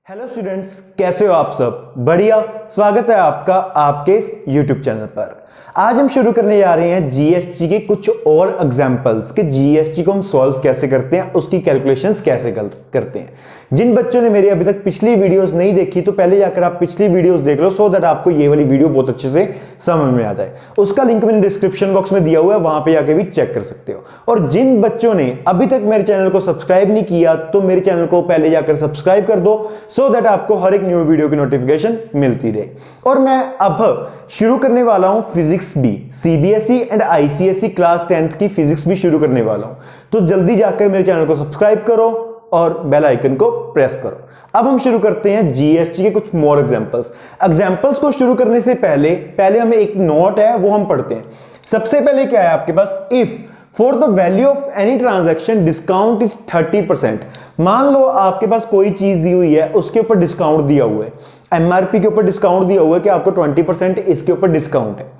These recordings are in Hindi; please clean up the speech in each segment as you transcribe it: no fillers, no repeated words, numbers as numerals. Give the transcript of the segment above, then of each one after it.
हेलो स्टूडेंट्स, कैसे हो आप सब? बढ़िया। स्वागत है आपका आपके इस यूट्यूब चैनल पर। आज हम शुरू करने जा रहे हैं जीएसटी के कुछ और एग्जांपल्स कि जीएसटी को हम सॉल्व कैसे करते हैं, उसकी कैलकुलेशंस कैसे करते हैं। जिन बच्चों ने मेरी अभी तक पिछली वीडियोस नहीं देखी तो पहले जाकर आप पिछली वीडियोस देख लो, सो दैट आपको ये वाली वीडियो बहुत अच्छे से समझ में आ जाए। उसका लिंक मैंने डिस्क्रिप्शन बॉक्स में दिया हुआ है, वहां पर जाकर भी चेक कर सकते हो। और जिन बच्चों ने अभी तक मेरे चैनल को सब्सक्राइब नहीं किया तो मेरे चैनल को पहले जाकर सब्सक्राइब कर दो, सो दैट आपको हर एक न्यू वीडियो की नोटिफिकेशन मिलती रहे। और मैं अब शुरू करने वाला हूं फिजिक्स भी, CBSE and ICSE class 10th की फिजिक्स भी शुरू करने वाला हूं। तो जल्दी जाकर मेरे चैनल को सब्सक्राइब करो और बेल आइकन को प्रेस करो। अब हम शुरू करते हैं जीएसटी के कुछ मोर एग्जांपल्स को शुरू करने से पहले हमें एक नोट है वो हम पढ़ते हैं। सबसे पहले क्या है आपके पास, if for the value of any transaction discount is 30%। मान लो आपके पास कोई चीज दी हुई है, उसके ऊपर डिस्काउंट दिया हुआ है, एमआरपी के ऊपर डिस्काउंट दिया हुआ है कि आपको 20% इसके ऊपर डिस्काउंट है।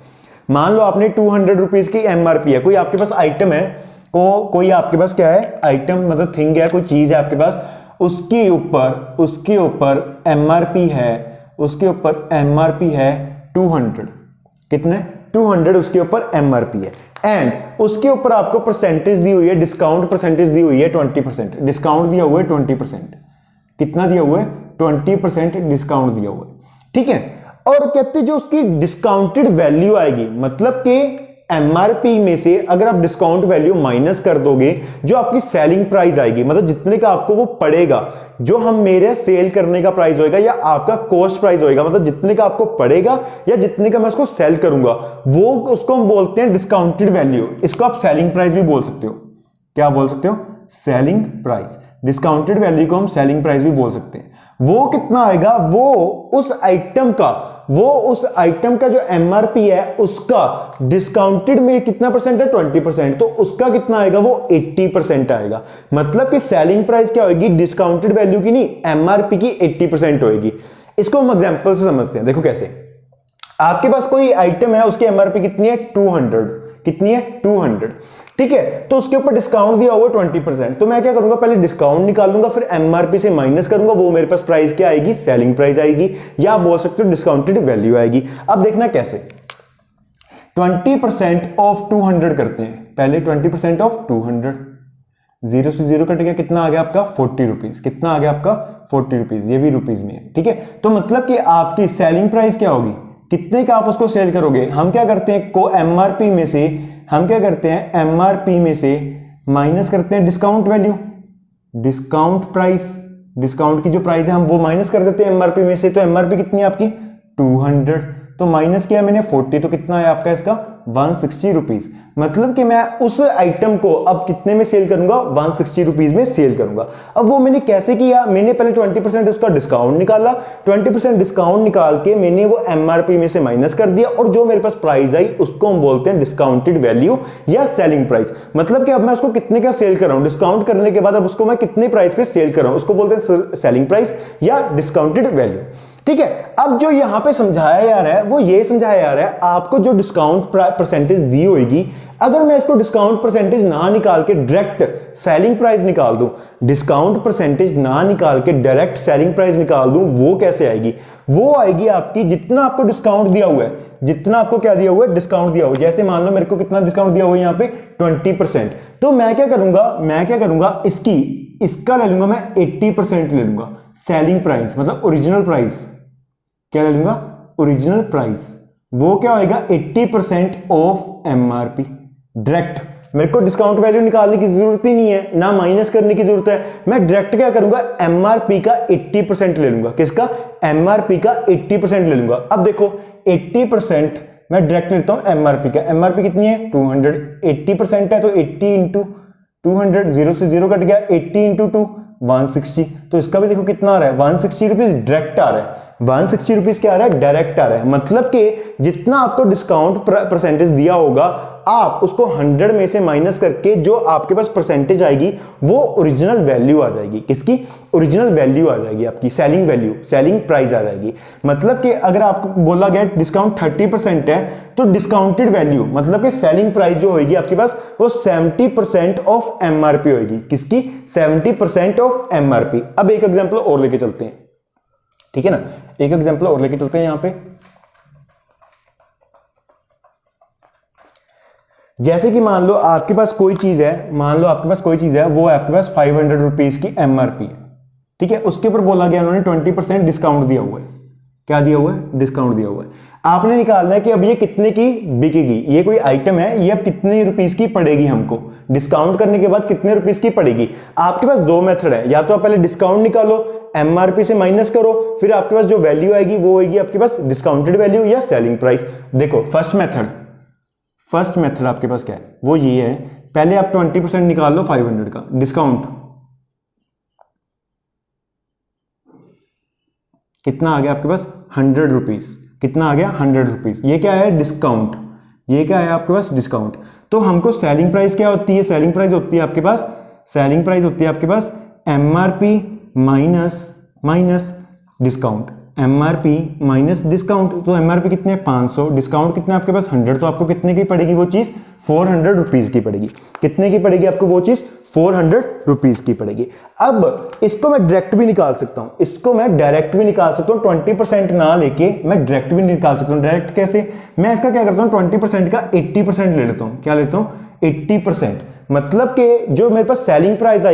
मान लो आपने 200 रुपीज की एमआरपी है, कोई आपके पास आइटम है, कोई आपके पास क्या है, आइटम मतलब थिंग है, कोई चीज है आपके पास, उसके ऊपर एमआरपी है, उसके ऊपर एमआरपी है 200, कितने 200 उसके ऊपर एमआरपी है, एंड उसके ऊपर आपको परसेंटेज दी हुई है, डिस्काउंट परसेंटेज दी हुई है 20%। डिस्काउंट दिया हुआ है 20%। कितना दिया हुआ है? 20% डिस्काउंट दिया हुआ है, ठीक है। और कहते जो उसकी डिस्काउंटेड वैल्यू आएगी, मतलब कि एमआरपी में से अगर आप डिस्काउंट वैल्यू माइनस कर दोगे, जो आपकी सेलिंग प्राइस आएगी, मतलब जितने का आपको वो पड़ेगा, जो हम मेरे सेल करने का प्राइस होएगा या आपका कॉस्ट प्राइस होएगा, मतलब जितने का आपको पड़ेगा या जितने का मैं उसको सेल करूंगा, वो उसको हम बोलते हैं डिस्काउंटेड वैल्यू। इसको आप सेलिंग प्राइस भी बोल सकते हो। क्या बोल सकते हो? Selling price. डिस्काउंटेड वैल्यू को हम सेलिंग प्राइस भी बोल सकते हैं। वो कितना आएगा? वो उस आइटम का जो एमआरपी है उसका डिस्काउंटेड में कितना परसेंट है? 20%। तो उसका कितना आएगा? वो 80% आएगा। मतलब कि सेलिंग प्राइस क्या होगी? डिस्काउंटेड वैल्यू की नहीं, एमआरपी की 80% होगी। इसको हम एग्जांपल से समझते हैं। देखो कैसे, आपके पास कोई आइटम है, उसकी एमआरपी कितनी है? 200। कितनी है? 200, ठीक है। तो उसके ऊपर डिस्काउंट दिया हुआ 20%। तो मैं क्या करूंगा, पहले डिस्काउंट निकाल लूंगा, फिर एमआरपी से माइनस करूंगा, वो मेरे पास प्राइस क्या आएगी? सेलिंग प्राइस आएगी, या आप बोल सकते हो डिस्काउंटेड वैल्यू आएगी। अब देखना कैसे, 20% ऑफ 200 करते हैं। पहले 20% ऑफ 200, 0 से 0 कट गया, कितना आ गया आपका? 40 रुपीज। कितना आ गया आपका? 40 रुपीज। ये भी रुपीज में है, ठीक है। तो मतलब कि आपकी सेलिंग प्राइस क्या होगी? कितने का आप उसको सेल करोगे? हम क्या करते हैं, को एमआरपी में से हम क्या करते हैं, एमआरपी में से माइनस करते हैं discount value, discount price, discount की जो प्राइस है हम वो माइनस कर देते हैं एमआरपी में से। तो एमआरपी कितनी है आपकी? 200। तो माइनस किया मैंने 40, तो कितना है आपका इसका? 160 रुपीज। मतलब कि मैं उस आइटम को अब कितने में सेल करूंगा? 160 रुपीज में सेल करूंगा। अब वो मैंने कैसे किया? मैंने पहले 20% उसका डिस्काउंट निकाला, 20% डिस्काउंट निकाल के मैंने वो एमआरपी में से माइनस कर दिया, और जो मेरे पास प्राइस आई उसको हम बोलते हैं डिस्काउंटेड वैल्यू या सेलिंग प्राइस। मतलब कि अब मैं उसको कितने का सेल कर रहा हूं, डिस्काउंट करने के बाद अब उसको मैं कितने प्राइस पे सेल कर रहा हूं, उसको बोलते हैं सेलिंग प्राइस या डिस्काउंटेड वैल्यू, ठीक है। अब जो यहां पे समझाया जा रहा है वो ये समझाया जा रहा है, आपको जो डिस्काउंट परसेंटेज दी होगी, अगर मैं इसको डिस्काउंट परसेंटेज ना निकाल के डायरेक्ट सेलिंग प्राइस निकाल दूं, डिस्काउंट परसेंटेज ना निकाल के डायरेक्ट सेलिंग प्राइस निकाल दूं, वो कैसे आएगी? वो आएगी आपकी जितना आपको डिस्काउंट दिया हुआ है, जितना आपको क्या दिया हुआ है? डिस्काउंट दिया हुआ है। जैसे मान लो मेरे को कितना डिस्काउंट दिया हुआ है यहाँ पे? 20%। तो मैं क्या करूंगा, इसका ले लूंगा मैं 80% ले लूंगा सेलिंग प्राइस, मतलब ओरिजिनल प्राइस। क्या ले लूंगा? Original price. वो क्या होएगा? 80% ऑफ एमआरपी। डायरेक्ट मेरे को डिस्काउंट वैल्यू निकालने की जरूरत ही नहीं है, ना माइनस करने की जरूरत है। मैं डायरेक्ट क्या करूंगा? एमआरपी का 80% ले लूंगा। किसका? एमआरपी का 80% ले लूंगा। अब देखो 80% मैं डायरेक्ट लेता हूं एमआरपी का। एमआरपी कितनी है? 200। 80% है तो 80 इंटू 200, 0 से 0 कट गया, 80 इंटू 2 160। तो इसका भी देखो कितना आ रहा है? 160 रुपीज डायरेक्ट आ रहा है। 160 रुपीज क्या आ रहा है? डायरेक्ट आ रहा है। मतलब कि जितना आपको डिस्काउंट परसेंटेज दिया होगा, आप उसको 100 में से माइनस करके जो आपके पास परसेंटेज आएगी वो ओरिजिनल वैल्यू आ जाएगी। किसकी? ओरिजिनल वैल्यू आ जाएगी आपकी, सेलिंग वैल्यू, सेलिंग प्राइस आ जाएगी। मतलब कि अगर आपको बोला गया डिस्काउंट 30% है तो डिस्काउंटेड वैल्यू मतलब कि सेलिंग प्राइस जो होगी आपके पास वो 70% ऑफ एमआरपी होगी। किसकी? 70% ऑफ एमआरपी। अब एक एग्जांपल और लेके चलते हैं। ठीक है ना। एक एग्जांपल और लेके चलते हैं यहां पे। जैसे कि मान लो आपके पास कोई चीज है, वो आपके पास 500 रुपीज की एमआरपी है, ठीक है। उसके ऊपर बोला गया उन्होंने 20% डिस्काउंट दिया हुआ है। क्या दिया हुआ है? डिस्काउंट दिया हुआ है। आपने निकालना है कि अब ये कितने की बिकेगी, ये कोई आइटम है, ये अब कितने रुपीस की पड़ेगी हमको, डिस्काउंट करने के बाद कितने रुपीस की पड़ेगी। आपके पास दो मेथड है, या तो आप पहले डिस्काउंट निकालो, एमआरपी से माइनस करो, फिर आपके पास जो वैल्यू आएगी वो होगी आपके पास डिस्काउंटेड वैल्यू या सेलिंग प्राइस। देखो फर्स्ट मेथड आपके पास क्या है, वो ये है, पहले आप 20% निकाल लो 500 का डिस्काउंट, कितना आ गया आपके पास 100 रुपीज, कितना आ गया 100 रुपीज। ये क्या है? डिस्काउंट। ये क्या है आपके पास? डिस्काउंट। तो हमको सेलिंग प्राइस क्या होती है? सेलिंग प्राइस होती है आपके पास MRP minus discount, MRP minus discount. तो एमआरपी कितने? 500, डिस्काउंट कितना आपके पास 100, तो आपको कितने की पड़ेगी वो चीज? 400 रुपीज की पड़ेगी। कितने की पड़ेगी आपको वो चीज? 400 रुपीज की पड़ेगी। अब इसको मैं डायरेक्ट भी निकाल सकता हूं, 20% ना लेके मैं डायरेक्ट भी निकाल सकता हूं। डायरेक्ट कैसे? मैं इसका क्या करता हूं, 20% का 80% ले लेता हूं। क्या लेता हूं? 80%। मतलब कि जो मेरे पास सेलिंग प्राइस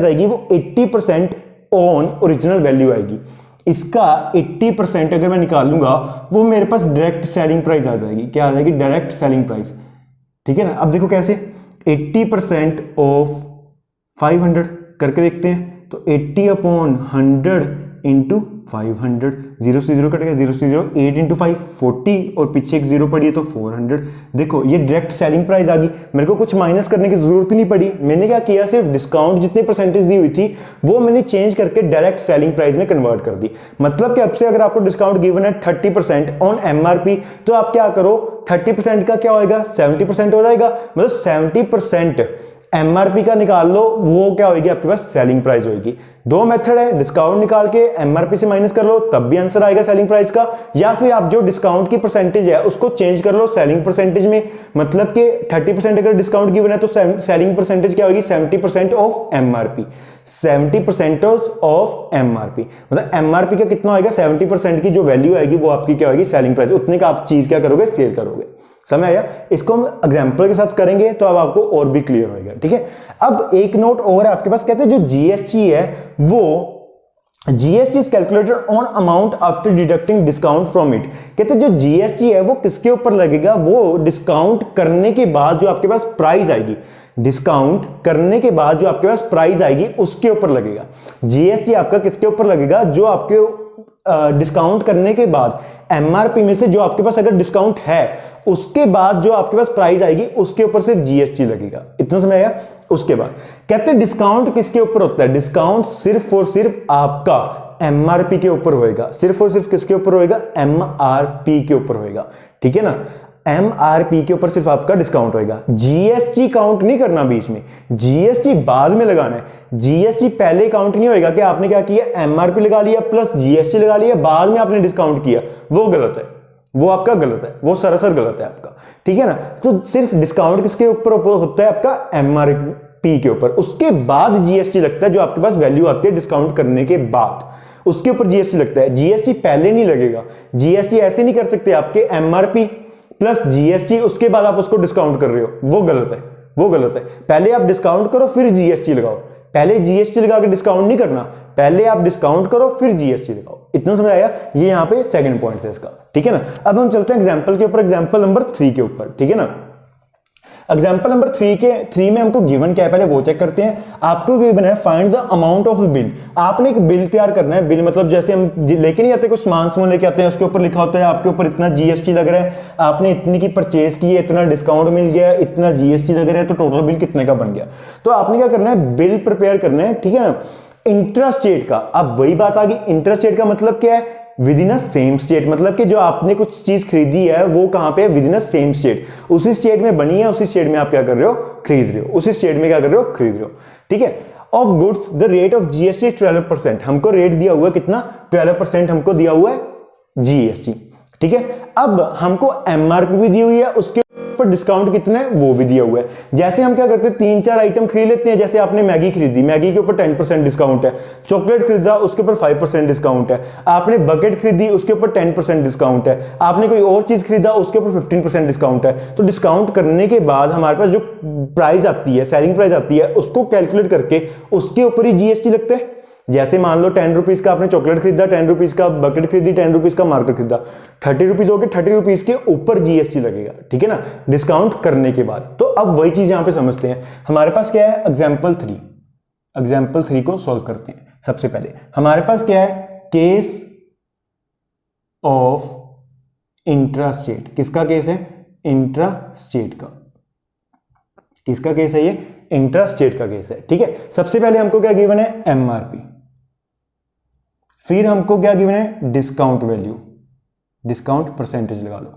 आएगी वो 80% ऑन ओरिजिनल वैल्यू आएगी। इसका 80% अगर मैं निकाल लूंगा वो मेरे पास डायरेक्ट सेलिंग प्राइस आ जाएगी। क्या आ जाएगी? डायरेक्ट सेलिंग प्राइस, ठीक है ना। अब देखो कैसे, 80% ऑफ 500 करके देखते हैं, तो 80/100 इंटू 500, 0 से 0 कट गया, 0 से 0, 8 इंटू 5 40, और पीछे एक 0 पड़ी है तो 400। देखो ये डायरेक्ट सेलिंग प्राइस आ गई, मेरे को कुछ माइनस करने की जरूरत ही नहीं पड़ी। मैंने क्या किया, सिर्फ डिस्काउंट जितनी परसेंटेज दी हुई थी वो मैंने चेंज करके डायरेक्ट सेलिंग प्राइस में कन्वर्ट कर दी। मतलब कि अब से अगर आपको डिस्काउंट गिवन है 30% ऑन एमआरपी, तो आप क्या करो, 30% का क्या होएगा? 70% हो जाएगा। मतलब 70% एमआरपी का निकाल लो, वो क्या होगी आपके पास? सेलिंग प्राइस होगी। दो मेथड है, डिस्काउंट निकाल के एमआरपी से माइनस कर लो तब भी आंसर आएगा सेलिंग प्राइस का, या फिर आप जो डिस्काउंट की परसेंटेज है उसको चेंज कर लो सेलिंग परसेंटेज में। मतलब कि 30% अगर डिस्काउंट गिवन है तो सेलिंग परसेंटेज क्या होगी? 70% ऑफ एमआरपी, 70% ऑफ एमआरपी। मतलब एमआरपी का कितना होगा? 70% की जो वैल्यू आएगी वो आपकी क्या होगी? Selling price. उतने का आप चीज क्या करोगे? सेल करोगे। समझ आया? इसको हम एग्जांपल के साथ करेंगे तो अब आपको और भी क्लियर होगा, ठीक है। अब एक नोट और है आपके पास, कहते हैं जो जीएसटी है वो GST is calculated on amount after deducting discount from it. कहते हैं जो जीएसटी है वो किसके ऊपर लगेगा? वो डिस्काउंट करने के बाद जो आपके पास प्राइस आएगी, डिस्काउंट करने के बाद जो आपके पास प्राइस आएगी उसके ऊपर लगेगा। जीएसटी आपका किसके ऊपर लगेगा? जो आपके डिस्काउंट करने के बाद एमआरपी में से जो आपके पास अगर डिस्काउंट है उसके बाद जो आपके पास प्राइस आएगी उसके ऊपर सिर्फ जीएसटी लगेगा। इतना समझ आया? उसके बाद कहते हैं डिस्काउंट किसके ऊपर होता है? डिस्काउंट सिर्फ और सिर्फ आपका एमआरपी के ऊपर होएगा। सिर्फ और सिर्फ किसके ऊपर होएगा? एमआरपी के ऊपर होएगा, ठीक है ना। एमआरपी के ऊपर सिर्फ आपका डिस्काउंट होएगा। जीएसटी काउंट नहीं करना बीच में, जीएसटी बाद में लगाना है। जीएसटी पहले काउंट नहीं होएगा कि आपने क्या किया, एमआरपी लगा लिया प्लस जीएसटी लगा लिया, बाद में आपने डिस्काउंट किया, वो गलत है, वो आपका गलत है, वो सरासर गलत है आपका, ठीक है ना। तो सिर्फ डिस्काउंट किसके ऊपर होता है? आपका एमआरपी के ऊपर। उसके बाद जीएसटी लगता है, जो आपके पास वैल्यू आती है डिस्काउंट करने के बाद उसके ऊपर जीएसटी लगता है। जीएसटी पहले नहीं लगेगा। जीएसटी ऐसे नहीं कर सकते आपके एमआरपी प्लस जीएसटी उसके बाद आप उसको डिस्काउंट कर रहे हो, वो गलत है, वो गलत है। पहले आप डिस्काउंट करो फिर जीएसटी लगाओ, पहले जीएसटी लगा के डिस्काउंट नहीं करना, पहले आप डिस्काउंट करो फिर जीएसटी लगाओ। इतना समझ आया? ये यहां पे सेकंड पॉइंट है इसका, ठीक है ना। अब हम चलते हैं एग्जांपल के ऊपर, एग्जांपल नंबर 3 के ऊपर, ठीक है ना। एग्जांपल नंबर 3 में हमको गिवन क्या है पहले वो चेक करते हैं। आपको गिवन है find the amount of bill. आपने एक बिल तैयार करना है। बिल मतलब जैसे हम लेके नहीं आते, कुछ सामान लेके आते हैं, उसके ऊपर लिखा होता है आपके ऊपर इतना जीएसटी लग रहा है, आपने इतनी की परचेज की है, इतना डिस्काउंट मिल गया, इतना जीएसटी लग रहा है, तो टोटल बिल कितने का बन गया। तो आपने क्या करना है, बिल प्रिपेयर करना है, ठीक है ना। इंट्रास्टेट का, अब वही बात आ गई, इंट्रास्टेट का मतलब क्या है? With in a same state. मतलब कि जो आपने कुछ चीज खरीदी है वो कहां पे है? With in a same state, उसी स्टेट में बनी है, उसी स्टेट में आप क्या कर रहे हो? खरीद रहे हो, उसी स्टेट में क्या कर रहे हो? खरीद रहे हो, ठीक है। Of goods the rate of GST 12%। हमको रेट दिया हुआ है कितना? 12% हमको दिया हुआ है जीएसटी, ठीक है। अब हमको एमआरपी भी दी हुई है, उसके ऊपर डिस्काउंट कितना है वो भी दिया हुआ है। जैसे हम क्या करते हैं, 3-4 आइटम खरीद लेते हैं, जैसे आपने मैगी खरीदी, मैगी के ऊपर 10% डिस्काउंट है, चॉकलेट खरीदा उसके ऊपर 5% डिस्काउंट है, आपने बकेट खरीदी उसके ऊपर 10% डिस्काउंट है, आपने कोई और चीज खरीदा उसके ऊपर 15% डिस्काउंट है। तो डिस्काउंट करने के बाद हमारे पास जो प्राइस आती है, सेलिंग प्राइस आती है, उसको कैलकुलेट करके उसके ऊपर ही जीएसटी लगता है। जैसे मान लो 10 रुपीज का आपने चॉकलेट खरीदा, 10 रुपीज का बकेट खरीदी, 10 रुपीज का मार्कर खरीदा, 30 रुपीज हो गए, 30 रुपीज के ऊपर जीएसटी लगेगा, ठीक है ना, डिस्काउंट करने के बाद। तो अब वही चीज यहां पे समझते हैं। हमारे पास क्या है, एग्जाम्पल 3 को सॉल्व करते हैं। सबसे पहले हमारे पास क्या है, केस ऑफ इंट्रास्टेट। किसका केस है, इंट्रास्टेट का। किसका केस है ये, इंट्रास्टेट का केस है, ठीक है। सबसे पहले हमको क्या गिवन है, एमआरपी, फिर हमको क्या गिवन है, डिस्काउंट वैल्यू, डिस्काउंट परसेंटेज लगा लो,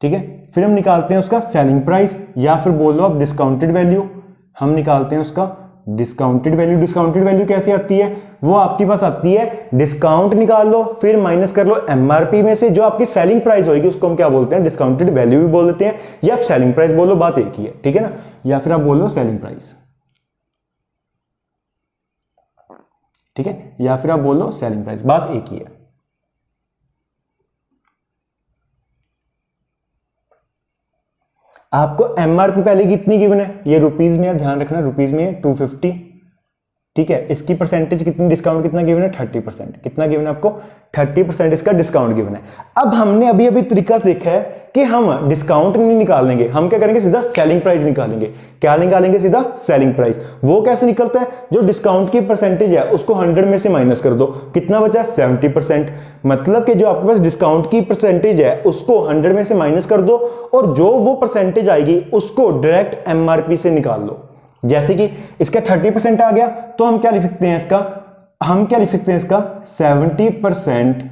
ठीक है। फिर हम निकालते हैं उसका सेलिंग प्राइस, या फिर बोल लो आप डिस्काउंटेड वैल्यू। हम निकालते हैं उसका डिस्काउंटेड वैल्यू। डिस्काउंटेड वैल्यू कैसे आती है, वो आपके पास आती है, डिस्काउंट निकाल लो, फिर माइनस कर लो एमआरपी में से जो आपकी सेलिंग प्राइस होगी, उसको हम क्या बोलते हैं, डिस्काउंटेड वैल्यू भी बोल देते हैं, या आप सेलिंग प्राइस बोलो, बात एक ही है, ठीक है ना। या फिर आप बोल लो सेलिंग प्राइस, ठीक है, या फिर आप बोल लो सेलिंग प्राइस, बात एक ही है। आपको एमआरपी पहले कितनी गिवन है, ये रुपीज में है, ध्यान रखना रुपीज में है 250, ठीक है। इसकी परसेंटेज कितनी, डिस्काउंट कितना गिवन है, 30%। कितना गिवन है आपको, 30% इसका डिस्काउंट गिवन है। अब हमने अभी अभी तरीका देखा है कि हम डिस्काउंट नहीं निकालेंगे, हम क्या करेंगे, सीधा सेलिंग प्राइस निकालेंगे। क्या निकालेंगे, सीधा सेलिंग प्राइस। वो कैसे निकलता है, जो डिस्काउंट की परसेंटेज है उसको 100 में से माइनस कर दो, कितना बचा, 70%। मतलब कि जो आपके पास डिस्काउंट की परसेंटेज है उसको 100 में से माइनस कर दो, और जो वो परसेंटेज आएगी उसको डायरेक्ट एमआरपी से निकाल लो। जैसे कि इसका 30% आ गया, तो हम क्या लिख सकते हैं इसका, हम क्या लिख सकते हैं इसका, 70%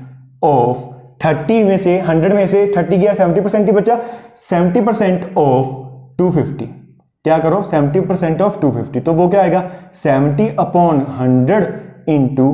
ऑफ 30 में से, 100 में से 30 गया, 70% ही बचा, 70% ऑफ 250। क्या करो, 70% ऑफ 250, तो वो क्या आएगा, 70/100 इंटू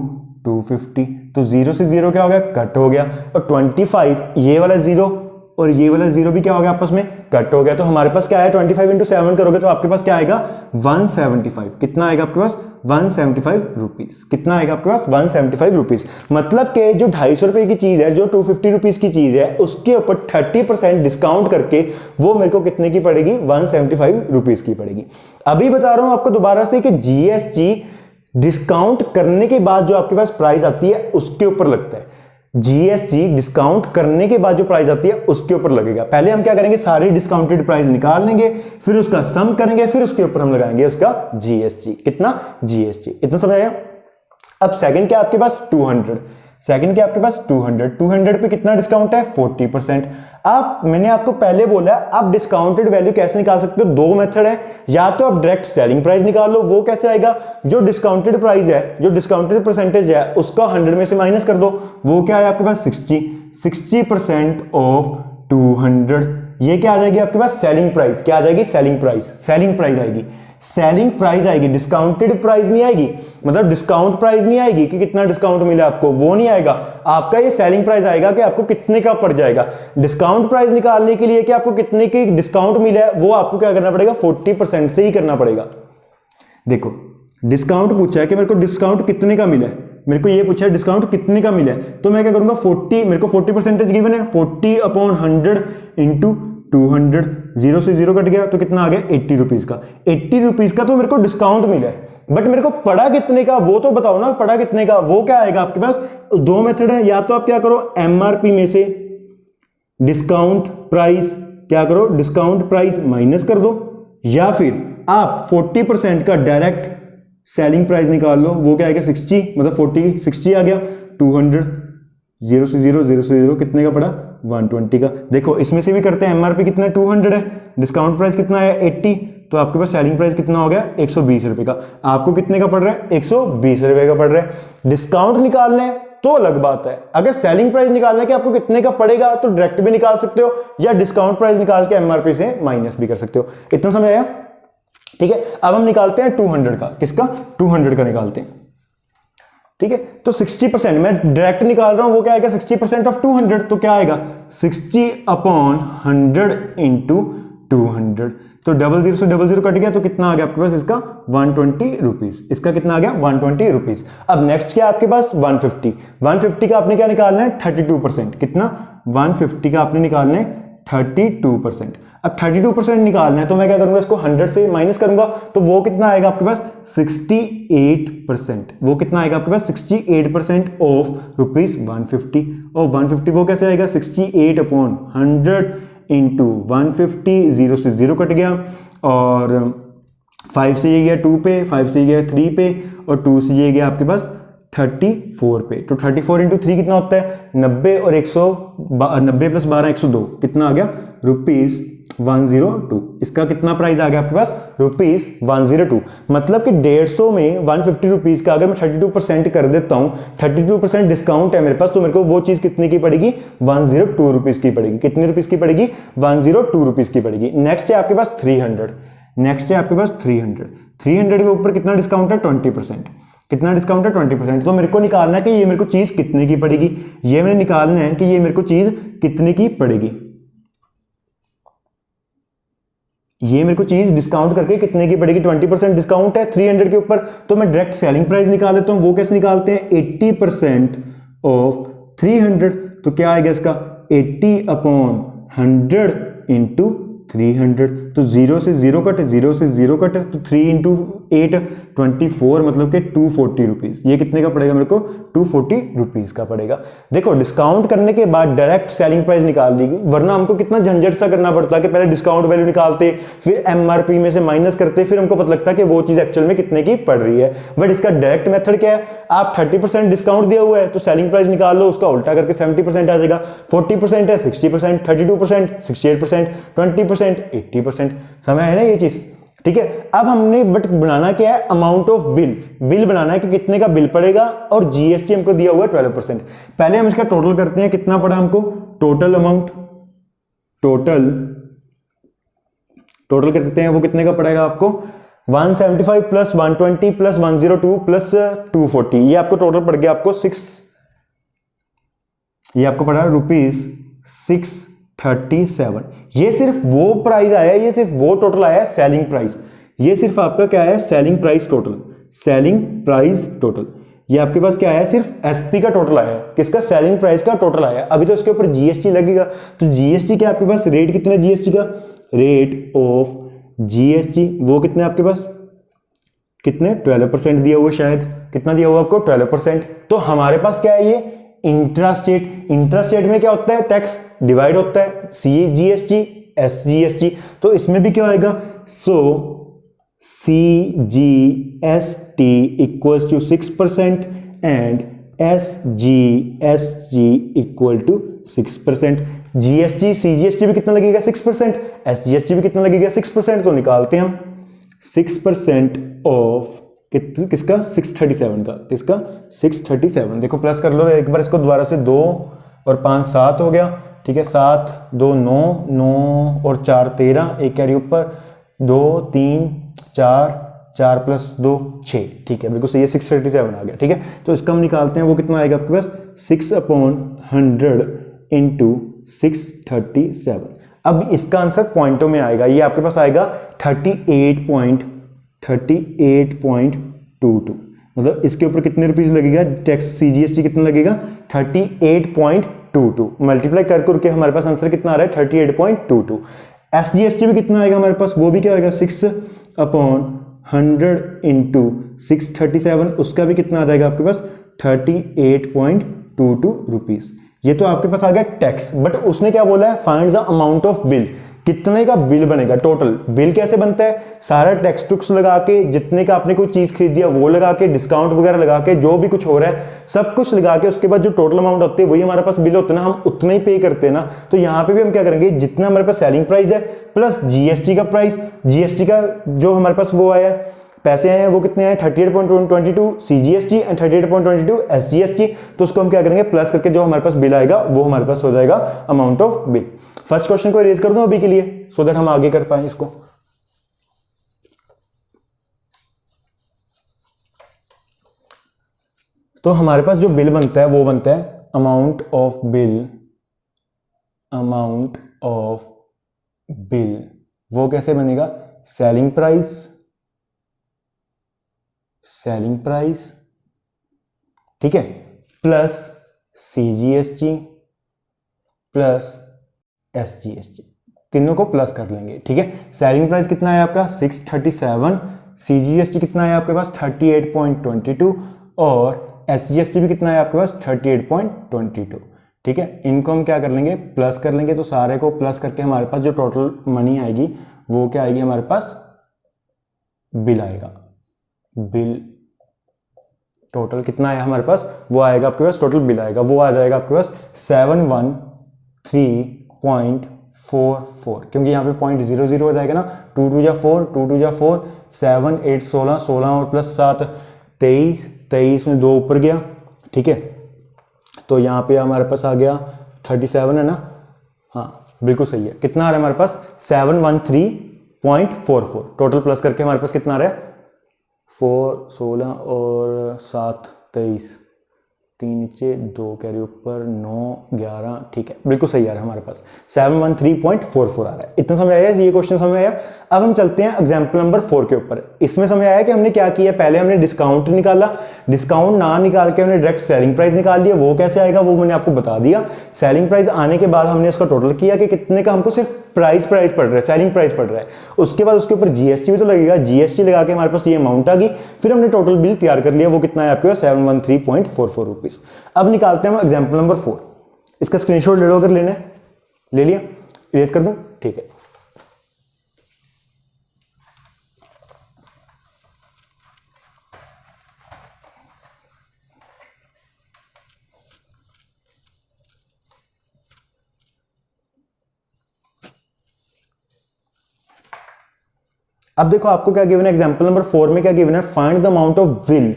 250। तो 0 से 0 क्या हो गया, कट हो गया, और 25, ये वाला 0 और ये वाला 0 भी क्या हो गया, आपस में कट हो गया। तो हमारे पास क्या है, 25 इंटू 7 करोगे तो आपके पास क्या आएगा, 175। कितना आएगा आपके पास, 175 रुपीज। कितना आएगा आपके पास, 175 रुपीज। मतलब कि जो 250 रुपए की चीज है, जो 250 रुपीज की चीज है, उसके ऊपर 30% डिस्काउंट करके वो मेरे को कितने की पड़ेगी, 175 रुपीज की पड़ेगी। अभी बता रहा हूं आपको दोबारा से कि जीएसटी डिस्काउंट करने के बाद जो आपके पास प्राइस आती है उसके ऊपर लगता है। जीएसटी डिस्काउंट करने के बाद जो प्राइस आती है उसके ऊपर लगेगा। पहले हम क्या करेंगे, सारी डिस्काउंटेड प्राइस निकाल लेंगे, फिर उसका सम करेंगे, फिर उसके ऊपर हम लगाएंगे उसका जीएसटी। कितना, जीएसटी। इतना समझ आया। अब सेकंड क्या आपके पास, 200। सेकंड क्या आपके पास, 200 पे कितना डिस्काउंट है, 40%। आप, मैंने आपको पहले बोला आप डिस्काउंटेड वैल्यू कैसे निकाल सकते हो, दो मेथड है। या तो आप डायरेक्ट सेलिंग प्राइस निकाल लो, वो कैसे आएगा, जो डिस्काउंटेड प्राइस है, जो डिस्काउंटेड परसेंटेज है, उसका 100 में से माइनस कर दो, वो क्या है आपके पास, 60% ऑफ 200। ये क्या आ जाएगी आपके पास, सेलिंग प्राइस। क्या आ जाएगी, सेलिंग प्राइस। सेलिंग प्राइस आएगी, सेलिंग प्राइस आएगी, डिस्काउंटेड प्राइस नहीं आएगी। मतलब डिस्काउंट प्राइस नहीं आएगी कि कितना डिस्काउंट मिला आपको, वो नहीं आएगा। आपका ये सेलिंग प्राइस आएगा कि आपको कितने का पड़ जाएगा। डिस्काउंट प्राइस निकालने के लिए कि आपको कितने की डिस्काउंट मिला है, वो आपको क्या करना पड़ेगा, 40% से ही करना पड़ेगा। देखो डिस्काउंट पूछा है कि मेरे को डिस्काउंट कितने का मिला है, मेरे को ये पूछा है डिस्काउंट कितने का मिला है, तो मैं क्या करूंगा, 40, मेरे को 40% गिवन है, 40/100 इंटू 200। 0 से 0 कट गया तो कितना आ गया, 80 रुपीज का। 80 रुपीज का तो मेरे को डिस्काउंट मिला है, बट मेरे को पड़ा कितने का वो तो बताओ ना, पड़ा कितने का। वो क्या आएगा आपके पास, दो मेथड है। या तो आप क्या करो, एमआरपी में से डिस्काउंट प्राइस, क्या करो, डिस्काउंट प्राइस माइनस कर दो, या फिर आप 40% का डायरेक्ट सेलिंग प्राइस निकाल लो। वो क्या आएगा, 60, मतलब 40, 60 आ गया, 200, 0 से 0, 0 से 0 कितने का पड़ा, 120 का। देखो इसमें से भी करते हैं, एमआरपी कितना, 200 है, डिस्काउंट प्राइस कितना है, 80, तो आपके पास सेलिंग प्राइस कितना हो गया, 120 रुपए का। आपको कितने का पड़ रहा है, 120 रुपए का पड़ रहा है। डिस्काउंट निकालना है तो अलग बात है। अगर सेलिंग प्राइस निकालना है कि आपको कितने का पड़ेगा, तो डायरेक्ट भी निकाल सकते हो, या डिस्काउंट प्राइस निकाल के एमआरपी से माइनस भी कर सकते हो। इतना समझ आया, ठीक है। अब हम निकालते हैं 200 का। किसका, 200 का निकालते हैं। ठीक है। तो 60% मैं डायरेक्ट निकाल रहा हूं, वो क्या आएगा 60% ऑफ 200, तो क्या आएगा 60/100 इंटू 200। तो 00 से 00 कट गया, तो कितना आ गया आपके पास इसका 120 रुपीज। इसका कितना आ गया 120 रुपीज। अब नेक्स्ट क्या आपके पास 150 का आपने क्या निकालना है 32%। कितना 150 का आपने निकालना है 32%। अब 32% निकालना है तो मैं क्या करूंगा, इसको 100 से माइनस करूंगा, तो वो कितना आएगा आपके पास 68%। वो कितना आएगा आपके पास 68% ऑफ ₹150। और 150 वो कैसे आएगा 68/100 इंटू 150, 0 से 0 कट गया, और 5 से ये गया 2 पे, 5 से ये गया 3 पे, और 2 से ये गया आपके पास 34 पे। तो 34 इंटू 3 कितना होता है 90, और 90 प्लस 12 102, कितना आ गया ₹102। इसका कितना प्राइस आ गया आपके पास ₹102। मतलब कि 150 में 150 रुपीज का अगर मैं 32% कर देता हूं, 32% डिस्काउंट है मेरे पास, तो मेरे को वो चीज कितने की पड़ेगी 102 रुपीज की पड़ेगी। कितने रुपीज की पड़ेगी 102 रुपीज की पड़ेगी। नेक्स्ट है आपके पास 300। नेक्स्ट है आपके पास 300 के ऊपर कितना डिस्काउंट है 20%। कितना डिस्काउंट है 20%। तो मेरे को निकालना है कि ये मेरे को चीज कितने की पड़ेगी, ये मैंने निकालना है कि ये मेरे को चीज कितने की पड़ेगी, ये मेरे को चीज डिस्काउंट करके कितने की पड़ेगी। 20% डिस्काउंट है 300 के ऊपर, तो मैं डायरेक्ट सेलिंग प्राइस निकाल लेता हूं। वो कैसे निकालते हैं 80% ऑफ 300। तो क्या आएगा इसका 80/100 इंटू 300। तो 0 से 0 कट, 0 से 0 कट, तो 3 इंटू 8 24, मतलब कि 240 रुपीज। ये कितने का पड़ेगा मेरे को 240 रुपीज का पड़ेगा। देखो डिस्काउंट करने के बाद डायरेक्ट सेलिंग प्राइस निकाल दी, वरना हमको कितना झंझट सा करना पड़ता कि पहले डिस्काउंट वैल्यू निकालते, फिर एमआरपी में से माइनस करते, फिर हमको पता लगता कि वो चीज एक्चुअल में कितने की पड़ रही है। बट इसका डायरेक्ट मेथड क्या है, आप 30% डिस्काउंट दिया हुआ है तो सेलिंग प्राइस निकाल लो, उसका उल्टा करके 70% आ जाएगा। 40% है 60%, 32% 68%, 20% 80%। समय है ना ये चीज, ठीक है। अब हमने बट बनाना क्या है अमाउंट ऑफ बिल बनाना है कि कितने का बिल पड़ेगा, और जीएसटी हमको दिया हुआ है 12%। पहले हम इसका टोटल करते हैं, कितना पड़ा हमको टोटल अमाउंट, टोटल करते हैं वो कितने का पड़ेगा आपको 175 प्लस 120 प्लस 102 प्लस 240। ये आपको टोटल पड़ गया आपको 6, ये आपको पड़ा ₹637। ये सिर्फ वो प्राइस आया है, ये सिर्फ वो टोटल आया है सेलिंग प्राइस। ये सिर्फ आपका क्या है selling price total, selling price total. ये आपके पास क्या आया सिर्फ एसपी का टोटल आया है, किसका सेलिंग प्राइस का टोटल आया। अभी तो इसके ऊपर जीएसटी लगेगा, तो जीएसटी क्या आपके पास रेट कितना है जीएसटी का, रेट ऑफ जीएसटी वो कितने आपके पास कितने 12% दिया हुआ, शायद कितना दिया हुआ आपको 12%। तो हमारे पास क्या है ये इंट्रास्टेट में क्या होता है टैक्स डिवाइड होता है सीजीएसटी एसजीएसटी। तो इसमें भी क्या आएगा so CGST equals to 6% and SGST equal to 6%। GST CGST भी कितना लगेगा 6%, एसजीएसटी भी कितना लगेगा 6%। तो निकालते हैं हम 6% ऑफ किसका 637 का, किसका 637। देखो प्लस कर लो एक बार इसको दोबारा से, 2 और 5 7 हो गया, ठीक है 7 2 9 9 और 4 13, एक कैरी ऊपर 2 3 4 4 प्लस 2 6, ठीक है बिल्कुल सही है 637 आ गया, ठीक है। तो इसका हम निकालते हैं वो कितना आएगा आपके पास 6/100 इंटू 637। अब इसका आंसर पॉइंटों में आएगा, ये आपके पास आएगा 38.22। मतलब इसके ऊपर कितने रुपीज लगेगा टैक्स सीजीएसटी कितना लगेगा 38.22। मल्टीप्लाई कर करके हमारे पास आंसर कितना आ रहा है 38.22। एसजीएसटी भी कितना आएगा हमारे पास, वो भी क्या आएगा 6/100 इंटू 637, उसका भी कितना आ जाएगा आपके पास 38.22 रुपीज। ये तो आपके पास आ गया टैक्स, बट उसने क्या बोला है find the amount of bill, कितने का बिल बनेगा टोटल। बिल कैसे बनता है, सारा टैक्स टुक्स लगा के, जितने का आपने कोई चीज खरीद दिया वो लगा के, डिस्काउंट वगैरह लगा के, जो भी कुछ हो रहा है सब कुछ लगा के, उसके बाद जो टोटल अमाउंट होती है वही हमारे पास बिल होता है ना, हम उतना ही पे करते हैं ना। तो यहाँ पे भी हम क्या करेंगे, जितना हमारे पास सेलिंग प्राइस है प्लस जीएसटी का प्राइस, जीएसटी का जो हमारे पास वो आया पैसे आए हैं वो कितने आए 38.22 सीजीएसटी एंड 38.22 एसजीएसटी। तो उसको हम क्या करेंगे प्लस करके जो हमारे पास बिल आएगा वो हमारे पास हो जाएगा amount of bill. First question को इरेज कर दूं अभी के लिए सो दैट हम आगे कर पाए इसको। तो तो हमारे पास जो बिल बनता है वो बनता है अमाउंट ऑफ बिल। वो कैसे बनेगा? सेलिंग प्राइस, ठीक है, प्लस CGST प्लस SGST, तीनों को प्लस कर लेंगे, ठीक है। सेलिंग प्राइस कितना है आपका 637, CGST कितना है आपके पास 38.22 और SGST भी कितना है आपके पास 38.22, ठीक है। इनको हम क्या कर लेंगे? प्लस कर लेंगे। तो सारे को प्लस करके हमारे पास जो टोटल मनी आएगी वो क्या आएगी? हमारे पास बिल आएगा। बिल टोटल कितना आया हमारे पास? वो आएगा आपके पास, टोटल बिल आएगा वो आ जाएगा आपके पास 713.44, क्योंकि यहाँ पे 0.00 हो जाएगा ना। 2 2 जा 4, 2 2 जा 4, 7 8 16, 16 और प्लस 7 23, 23 में 2 ऊपर गया, ठीक है। तो यहाँ पे हमारे पास आ गया 37 है ना, हाँ बिल्कुल सही है। कितना आ रहा है हमारे पास? 713.44, टोटल प्लस करके हमारे पास कितना आ रहा है? 4 16 और 7 23, 3 नीचे 2 कैरी ऊपर 9 11, ठीक है, बिल्कुल सही आ रहा है हमारे पास 713.44 आ रहा है। इतना समझ आया? ये क्वेश्चन समझ आया? अब हम चलते हैं एग्जाम्पल नंबर 4 के ऊपर। इसमें समझ आया कि हमने क्या किया? पहले हमने डिस्काउंट निकाला, डिस्काउंट ना निकाल के हमने डायरेक्ट सेलिंग प्राइस निकाल लिया। वो कैसे आएगा वो मैंने आपको बता दिया। सेलिंग प्राइस आने के बाद हमने उसका टोटल किया कि कितने का हमको सिर्फ प्राइस पड़ रहा है, सेलिंग प्राइस पड़ रहा है। उसके बाद उसके ऊपर GST भी तो लगेगा, GST लगा के हमारे पास ये अमाउंट आ गई। फिर हमने टोटल बिल तैयार कर लिया, वो कितना है आपके पास 713.44 रुपीज। अब निकालते हैं हम एग्जाम्पल नंबर 4। इसका स्क्रीनशॉट ले लो अगर लेना है। ले लिया? इरेज कर दूं? ठीक है। अब देखो आपको क्या गिवन है एग्जांपल नंबर 4 में, क्या गिवन है? Find the amount of bill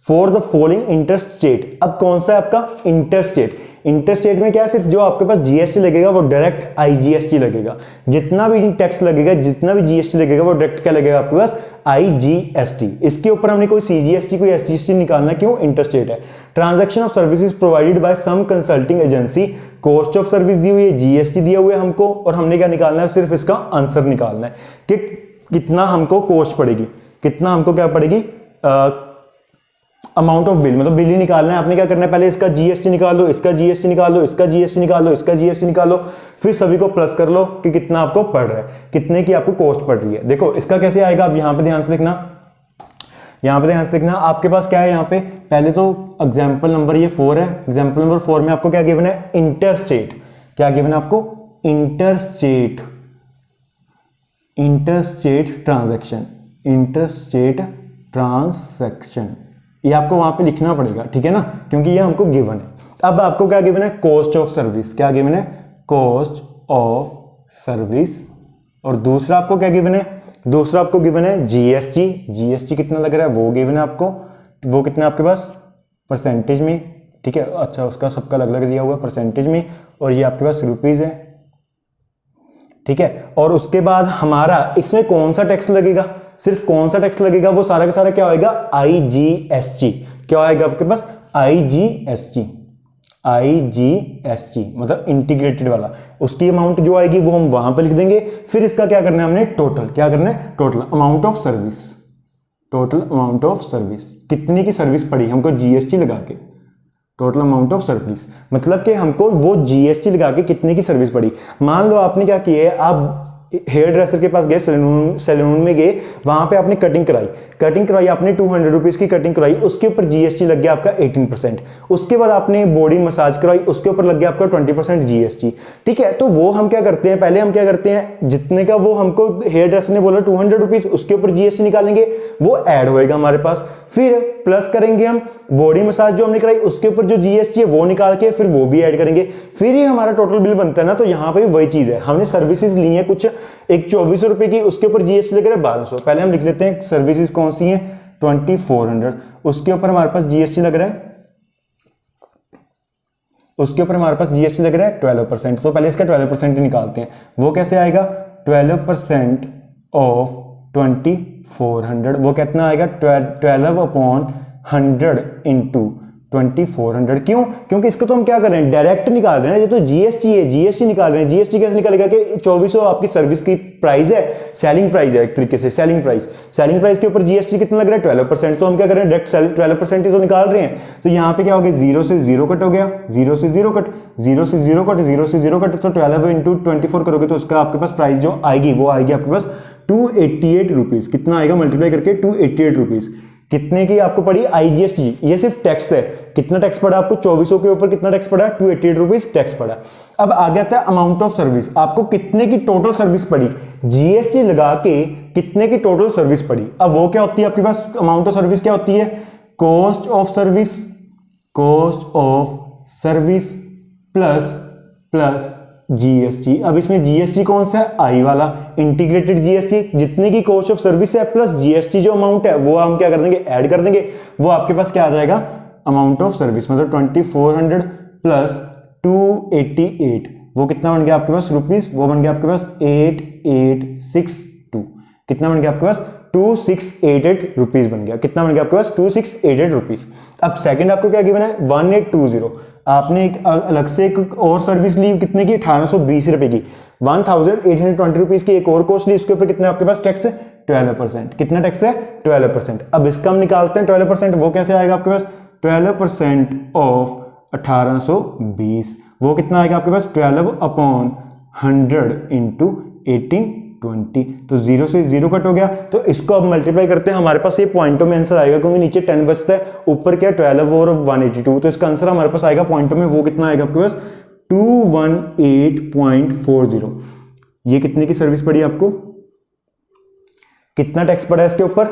for the following interstate. अब कौन सा है आपका इंटरस्टेट? इंटरस्टेट में क्या है? सिर्फ जो आपके पास GST लगेगा वो डायरेक्ट IGST लगेगा। जितना भी टैक्स लगेगा, जितना भी GST लगेगा वो डायरेक्ट क्या लगेगा आपके पास? IGST। इसके ऊपर हमने कोई CGST कोई SGST निकालना, क्यों? इंटरस्टेट है। Transaction of services provided by some consulting agency, cost of service दी हुई है, GST दिया हुआ है हमको, और हमने क्या निकालना है? सिर्फ इसका आंसर निकालना है कि कितना हमको कॉस्ट पड़ेगी, कितना हमको क्या पड़ेगी? अमाउंट ऑफ बिल, मतलब बिल ही निकालना है। आपने क्या करना है? पहले इसका GST निकाल लो, इसका GST निकाल लो, इसका GST निकाल लो, इसका GST निकाल लो, फिर सभी को प्लस कर लो कि कितना आपको पड़ रहा है, कितने की आपको कॉस्ट पड़ रही है। देखो इसका कैसे आएगा? अब यहां पे ध्यान से देखना, यहां पे ध्यान से देखना। आपके पास क्या है यहाँ पे? पहले तो एग्जाम्पल नंबर ये 4 है। एग्जाम्पल नंबर 4 में आपको क्या गिवन है? इंटरस्टेट। क्या गिवन है आपको? इंटरस्टेट ट्रांजैक्शन, इंटरस्टेट ट्रांजैक्शन, ये आपको वहां पे लिखना पड़ेगा, ठीक है ना, क्योंकि ये हमको गिवन है। अब आपको क्या गिवन है? Cost of service. क्या गिवन है? Cost of service. और दूसरा आपको क्या गिवन है? दूसरा आपको गिवन है GST कितना लग रहा है वो गिवन है आपको। वो कितना आपके पास? परसेंटेज में, ठीक है। अच्छा, उसका सबका अलग अलग दिया हुआ परसेंटेज में, और ये आपके पास रुपीज है, ठीक है। और उसके बाद हमारा इसमें कौन सा टैक्स लगेगा? सिर्फ कौन सा टैक्स लगेगा? वो सारा का सारा क्या होएगा? IGST। क्या आएगा आपके पास? IGST, मतलब इंटीग्रेटेड वाला। उसकी अमाउंट जो आएगी वो हम वहां पर लिख देंगे। फिर इसका क्या करना है हमने? टोटल। क्या करना है? Total amount of service. Total amount of service, कितनी की सर्विस पड़ी हमको GST लगा के। टोटल अमाउंट ऑफ सर्विस मतलब कि हमको वो GST लगा के कितने की सर्विस पड़ी। मान लो आपने क्या किया है, आप हेयर ड्रेसर के पास गए, सैलून में गए, वहां पे आपने कटिंग कराई आपने 200 रुपीज की कटिंग कराई, उसके ऊपर GST लग गया आपका 18%। उसके बाद आपने बॉडी मसाज कराई, उसके ऊपर लग गया आपका 20% GST, ठीक है। तो वो हम क्या करते हैं? पहले हम क्या करते हैं? जितने का वो हमको हेयर ड्रेसर ने बोला 200 रुपीज, उसके ऊपर GST निकालेंगे, वो ऐड होएगा हमारे पास। फिर प्लस करेंगे हम बॉडी मसाज जो हमने कराई, उसके ऊपर जो GST है वो निकाल के फिर वो भी ऐड करेंगे, फिर ही हमारा टोटल बिल बनता है ना। तो यहाँ पे वही चीज है, हमने सर्विसेज ली है कुछ, एक 2400 रुपए की, उसके ऊपर GST लग रहा है 1200। पहले हम लिख लेते हैं सर्विसेज कौन सी है? 2400, उसके ऊपर हमारे पास GST लग रहा है, उसके ऊपर हमारे पास GST लग रहा है 12%। तो पहले इसका 12% निकालते हैं। वो कैसे आएगा? 12% ऑफ 2400, वो कितना आएगा? 12/100 इंटू 2400। क्यों? क्योंकि इसको तो हम क्या कर रहे हैं, डायरेक्ट निकाल रहे हैं ना, ये तो जीएसटी है, जीएसटी निकाल रहे हैं। जीएसटी कैसे निकालेगा कि 2400 आपकी सर्विस की प्राइस है, सेलिंग प्राइस है एक तरीके से, सेलिंग प्राइस के ऊपर जीएसटी कितना लग रहा है 12%। तो हम क्या कर रहे हैं, डायरेक्ट 12% ही तो निकाल रहे हैं। तो यहाँ पे क्या हो गया, 0 से 0 कट हो गया, 0 से 0 कट, 0 से 0 कट, 0 से 0 कट, तो 12 इंटू 24 करोगे तो उसका आपके पास प्राइस जो आएगी वो आएगी आपके पास 288 रुपीज। कितना आएगा मल्टीप्लाई करके, 288 रुपीज। कितने की आपको पड़ी आईजीएसटी, ये सिर्फ टैक्स है। कितना टैक्स पड़ा आपको, 2400 के ऊपर कितना टैक्स पड़ा, 288 रुपीज टैक्स पड़ा। अब आ गया था अमाउंट ऑफ सर्विस, आपको कितने की टोटल सर्विस पड़ी, जीएसटी लगा के कितने की टोटल सर्विस पड़ी। अब वो क्या होती है आपके पास, अमाउंट ऑफ सर्विस क्या होती है, cost of service plus GST. अब इसमें जीएसटी कौन सा है, आई वाला, इंटीग्रेटेड जीएसटी। जितने की कॉस्ट ऑफ सर्विस है प्लस जीएसटी जो अमाउंट है वो हम क्या कर देंगे, ऐड कर देंगे। वो आपके पास क्या आ जाएगा, अमाउंट ऑफ सर्विस, मतलब 2400 प्लस 288, वो कितना बन गया आपके पास रुपीस, वो बन गया आपके पास 8862। कितना बन गया आपके पास, 2688 रुपीज बन गया। कितना बन गया आपके पास, 2688 रुपीज। अब सेकंड आपको क्या गिवन है, 1820। आपने एक अलग से एक और सर्विस ली, कितने की, 1820 रुपए की, 1820 रुपीज की एक और कॉस्ट ली, उसके ऊपर कितना आपके पास टैक्स है, 12%। कितना टैक्स है, 12%। अब इसका हम निकालते हैं 12%, वो कैसे आएगा आपके पास, 12% ऑफ 1820, वो कितना आएगा आपके पास, 12/100 इंटू 1820। तो 0 से 0 कट हो गया। तो इसको अब मल्टीप्लाई करते हैं, हमारे पास ये पॉइंटों में आंसर आएगा, क्योंकि नीचे 10 बचता है, ऊपर क्या 12 और 182। तो इसका आंसर हमारे पास आएगा पॉइंटों में, वो कितना आएगा आपके पास, 218.40। ये कितने की सर्विस पड़ी आपको, कितना टैक्स पड़ा है इसके ऊपर,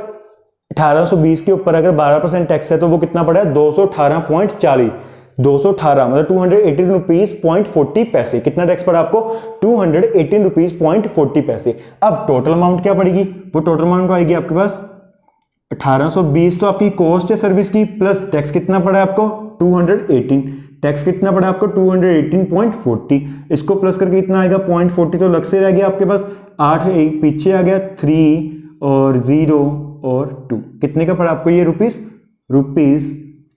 1820 के ऊपर अगर 12% टैक्स है तो वो कितना पड़ा है, 218.40, 218 मतलब 218 रुपीज 40 पैसे। कितना टैक्स पड़ा आपको, 218 रुपीज 40 पैसे। अब टोटल अमाउंट क्या पड़ेगी, वो टोटल अमाउंट आएगी आपके पास 1820 तो आपकी कॉस्ट है सर्विस की, प्लस टैक्स कितना पड़ा है आपको, 218, टैक्स कितना पड़ा आपको, 218.40। इसको प्लस करके कितना आएगा, 0.40 तो अलग से रह गया आपके पास, 8 पीछे आ गया, 3 और 0 और 2। कितने का पड़ा आपको ये रुपीस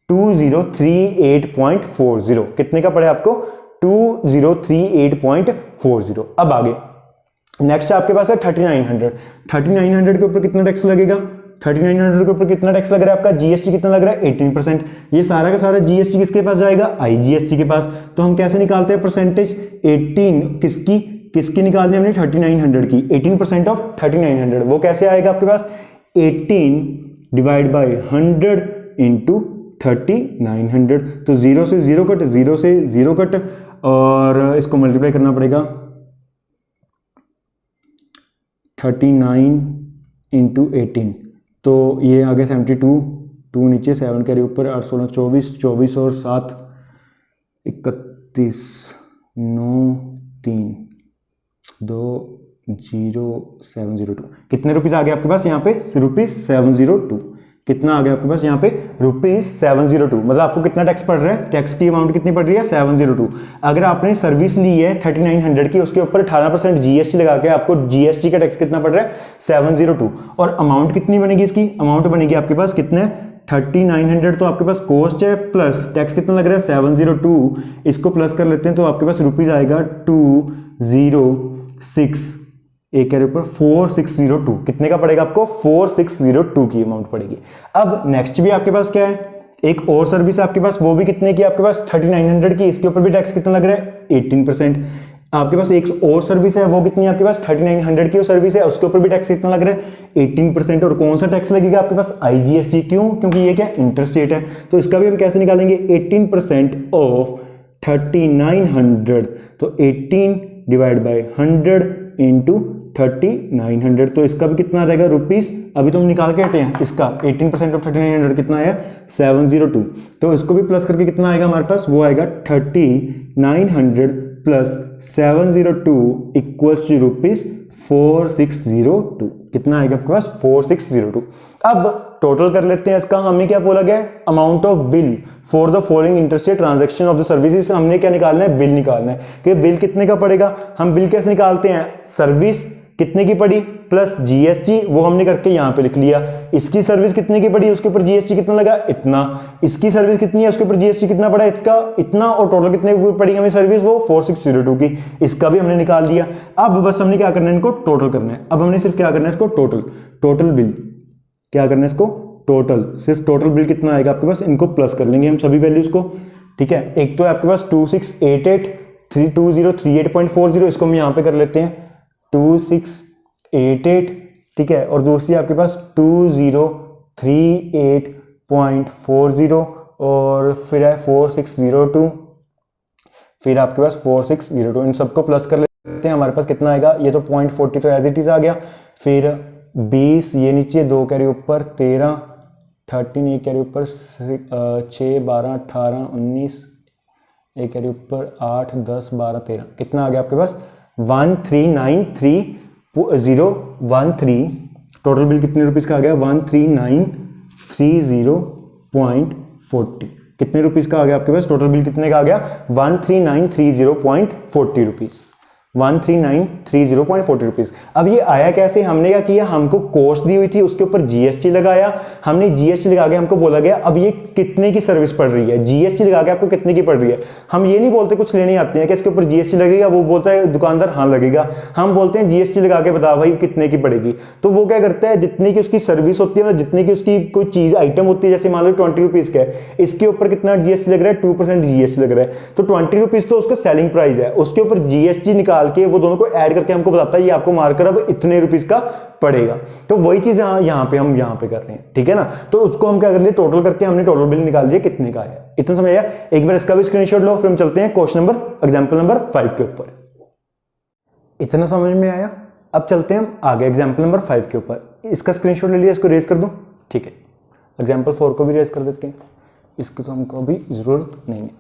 2038.40। कितने का पड़े आपको, 2038.40। अब आगे नेक्स्ट आपके पास है 3900 के ऊपर कितना टैक्स लगेगा, 3900 के ऊपर कितना टैक्स लग रहा है आपका, जीएसटी कितना लग रहा है, 18%। ये सारा का सारा जीएसटी किसके पास जाएगा, आईजीएसटी के पास। तो हम कैसे निकालते हैं परसेंटेज, 18 किसकी निकालनी है हमने, 3900 की, 18% ऑफ 3900, वो कैसे आएगा आपके पास, 18 डिवाइड बाय 100 इंटू 3900। तो 0 से 0 कट, 0 से 0 कट, और इसको मल्टीप्लाई करना पड़ेगा 39 इंटू 18, तो ये आगे 72, 2 नीचे 7 कैरी ऊपर, 8 16 24 और 7 31 9 3 20702। कितने रुपीस आ गए आपके पास यहाँ पे, ₹702। कितना आ गया आपके पास यहाँ पे, ₹702। मतलब आपको कितना टैक्स पड़ रहा है, टैक्स की अमाउंट कितनी पड़ रही है, 702। अगर आपने सर्विस ली है 3900 की, उसके ऊपर 18% जीएसटी लगा के आपको जीएसटी का टैक्स कितना पड़ रहा है, 702। और अमाउंट कितनी बनेगी इसकी, अमाउंट बनेगी आपके पास कितने, 3900 तो आपके पास कॉस्ट है, प्लस टैक्स कितना लग रहा है 702। इसको प्लस कर लेते हैं तो आपके पास रुपीज आएगा 206, एक के ऊपर 4602। कितने का पड़ेगा आपको, 4602 की अमाउंट पड़ेगी। अब नेक्स्ट भी आपके पास क्या है, एक और सर्विस है आपके पास, वो भी कितने की आपके पास 3900 की, इसके ऊपर भी टैक्स कितना लग रहा है, 18%। आपके पास एक और सर्विस है, वो कितनी है आपके पास, 3900 की सर्विस है, उसके ऊपर भी टैक्स कितना लग रहा है, 18%। और कौन सा टैक्स लगेगा आपके पास, आईजीएसटी। क्यों, क्योंकि ये क्या इंटरस्टेट है। तो इसका भी हम कैसे निकालेंगे, 18% ऑफ 3900, तो 18 डिवाइड बाय 100 इंटू 3900, तो इसका भी कितना आ जाएगा रुपीस, अभी तो हम निकाल के हटे हैं इसका, 18% ऑफ 3900 कितना आया, 702। तो इसको भी प्लस करके कितना आएगा हमारे पास, वो आएगा 3900 प्लस 702 इक्वल्स टू रुपीस 4602। कितना आएगा आपके पास, 4602। अब टोटल कर लेते हैं इसका, हमें क्या बोला गया, amount of bill for the following interstate transaction of the services. हमने क्या निकालना है, बिल निकालना है कि बिल कितने का पड़ेगा। हम बिल कैसे निकालते हैं, सर्विस कितने की पड़ी प्लस जीएसटी, वो हमने करके यहाँ पे लिख लिया। इसकी सर्विस कितने की पड़ी, उसके ऊपर जीएसटी कितना लगा, इतना। इसकी सर्विस कितनी है, उसके ऊपर जीएसटी कितना पड़ा, इसका इतना। और टोटल कितने की पड़ी हमें सर्विस, वो 4602 की। इसका भी हमने निकाल दिया। अब बस हमने क्या करना है, इनको टोटल करना है। अब हमने सिर्फ क्या करना है, इसको टोटल बिल क्या करना है, इसको टोटल, सिर्फ टोटल बिल कितना आएगा आपके पास, इनको प्लस कर लेंगे हम सभी वैल्यूज को। ठीक है, एक तो आपके पास 2688,2038.40, इसको हम यहाँ पे कर लेते हैं 2688, ठीक है। और दूसरी आपके पास 2038.40 और फिर है 4602, फिर आपके पास 4602, इन सबको प्लस कर लेते हैं। हमारे पास कितना आएगा, ये तो 0.40 तो एज इट इज आ गया। फिर 20 ये नीचे, 2 कैरी ऊपर, 13 13 एक कैरी ऊपर, 6 12 18 19, एक कैरी ऊपर 8 10 12 13, कितना आ गया आपके पास 1393,013। टोटल बिल कितने रुपीस का आ गया, 1393,040। कितने रुपीस का आ गया आपके पास, टोटल बिल कितने का आ गया 1393,040 रुपीस, 1393,040 रुपीस। अब ये आया कैसे, हमने क्या किया, हमको कॉस्ट दी हुई थी, उसके ऊपर जीएसटी लगाया। हमने जीएसटी लगा के हमको बोला गया अब ये कितने की सर्विस पड़ रही है, जीएसटी लगा के आपको कितने की पड़ रही है। हम ये नहीं बोलते कुछ लेने आते हैं कि इसके ऊपर जीएसटी लगेगा, वो बोलता है दुकानदार हाँ लगेगा। हम बोलते हैं जीएसटी लगा के बता भाई कितने की पड़ेगी। तो वो क्या करता है, जितने की उसकी सर्विस होती है, जितने की उसकी कोई चीज आइटम होती है, जैसे मान लो 20 रुपीज का है, इसके ऊपर कितना जीएसटी लग रहा है, 2% जीएसटी लग रहा है। तो 20 रुपीज तो उसका सेलिंग प्राइस है, उसके ऊपर जीएसटी निकाल के वो दोनों को ऐड करके हमको बताता है ये आपको मार्कर अब इतने रुपीस का पड़ेगा। तो वही चीज यहाँ पे हम यहाँ पे कर रहे हैं, ठीक है ना। तो उसको हम क्या कर लिए, टोटल करके हमने टोटल बिल निकाल लिया कितने का है। इतना समझ आया। एक बार इसका भी स्क्रीनशॉट लो, फिर हम चलते हैं क्वेश्चन नंबर एग्जांपल नंबर 5 के ऊपर। इतना समझ में आया। अब चलते हैं हम आगे एग्जांपल नंबर 5 के ऊपर। इसका स्क्रीनशॉट ले लिया, इसको रेज कर दूं, ठीक है। एग्जांपल 4 को भी रेज कर देते हैं, इसको तो हमको अभी जरूरत नहीं है।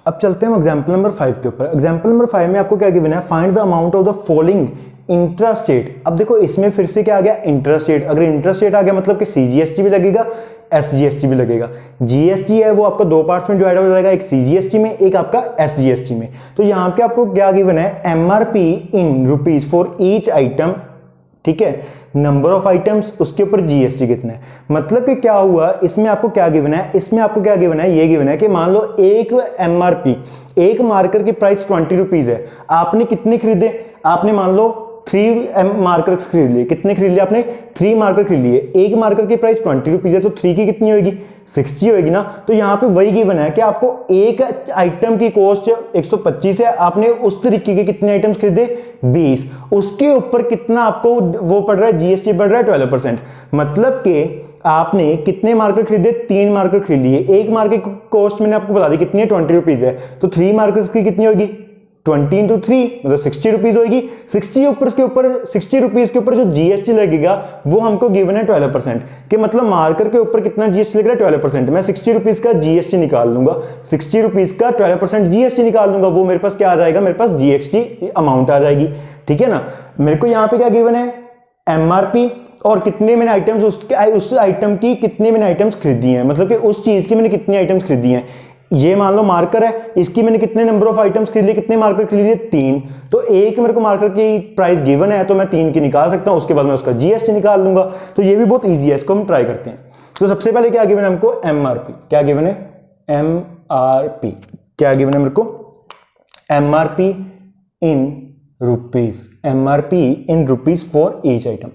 अब चलते हैं एग्जांपल नंबर 5 के ऊपर। एग्जांपल नंबर 5 में आपको क्या गिवन है, find the amount of the following interest rate. अब देखो इसमें फिर से क्या आ गया, इंटरेस्ट रेट। अगर इंटरेस्ट रेट आ गया मतलब कि सीजीएसटी भी लगेगा, एसजीएसटी भी लगेगा। जीएसटी है वो आपका दो पार्ट्स में डिवाइड हो जाएगा, एक सीजीएसटी में, एक आपका एसजीएसटी में। तो यहाँ पे आपको क्या गिवन है, MRP in rupees for each item, ठीक है। नंबर ऑफ आइटम्स, उसके ऊपर जीएसटी कितना है। मतलब कि क्या हुआ, इसमें आपको क्या गिवन है, इसमें आपको क्या गिवन है, ये गिवन है कि मान लो एक एमआरपी, एक मार्कर की प्राइस 20 रुपीज है। आपने कितने खरीदे, आपने मान लो 3 मार्कर खरीद लिए। कितने खरीद लिए आपने, 3 मार्कर खरीद लिए। एक मार्कर की प्राइस 20 रुपीज है, तो 3 की कितनी होगी, 60 होगी ना। तो यहाँ पे वही गिवन है कि आपको एक आइटम की कॉस्ट 125 है, आपने उस तरीके के कितने आइटम्स खरीदे, 20। उसके ऊपर कितना आपको वो पड़ रहा है, जीएसटी पड़ रहा है 12%। मतलब कि आपने कितने मार्कर खरीदे, 3 मार्कर खरीद लिए। एक मार्कर की कॉस्ट मैंने आपको बता दी कितनी है, 20 रुपीज है। तो 3 मार्कर्स की कितनी होगी, 20 इंटू 3 मतलब 60 रुपीज होगी। 60 ऊपर के ऊपर 60 रुपीज के ऊपर जो जीएसटी लगेगा वो हमको गिवन है 12%। कि मतलब मार्कर के ऊपर कितना जीएसटी लग रहा है, 12%। मैं 60 रुपीज का जीएसटी निकाल लूंगा, 60 रुपीज का 12% जीएसटी निकाल लूंगा, वो मेरे पास क्या आ जाएगा, मेरे पास जीएसटी अमाउंट आ जाएगी, ठीक है ना। मेरे को यहाँ पे क्या गिवन है, एमआरपी और कितने मैंने आइटम्स उस आइटम की कितने मैंने आइटम्स खरीदी हैं, मतलब कि उस चीज की मैंने कितनी आइटम्स खरीदी हैं। ये मान लो मार्कर है, इसकी मैंने कितने नंबर ऑफ आइटम्स खरीद लिए, कितने मार्कर खरीद लिए, 3। तो एक मेरे को मार्कर की प्राइस गिवन है, तो मैं 3 की निकाल सकता हूं, उसके बाद मैं उसका जीएसटी निकाल लूंगा। तो ये भी बहुत इजी है, इसको हम ट्राई करते हैं। तो सबसे पहले क्या गिवन है हमको, एमआरपी। क्या गिवन है, एमआरपी। क्या गिवन है मेरे को, MRP in rupees, MRP in rupees for each item,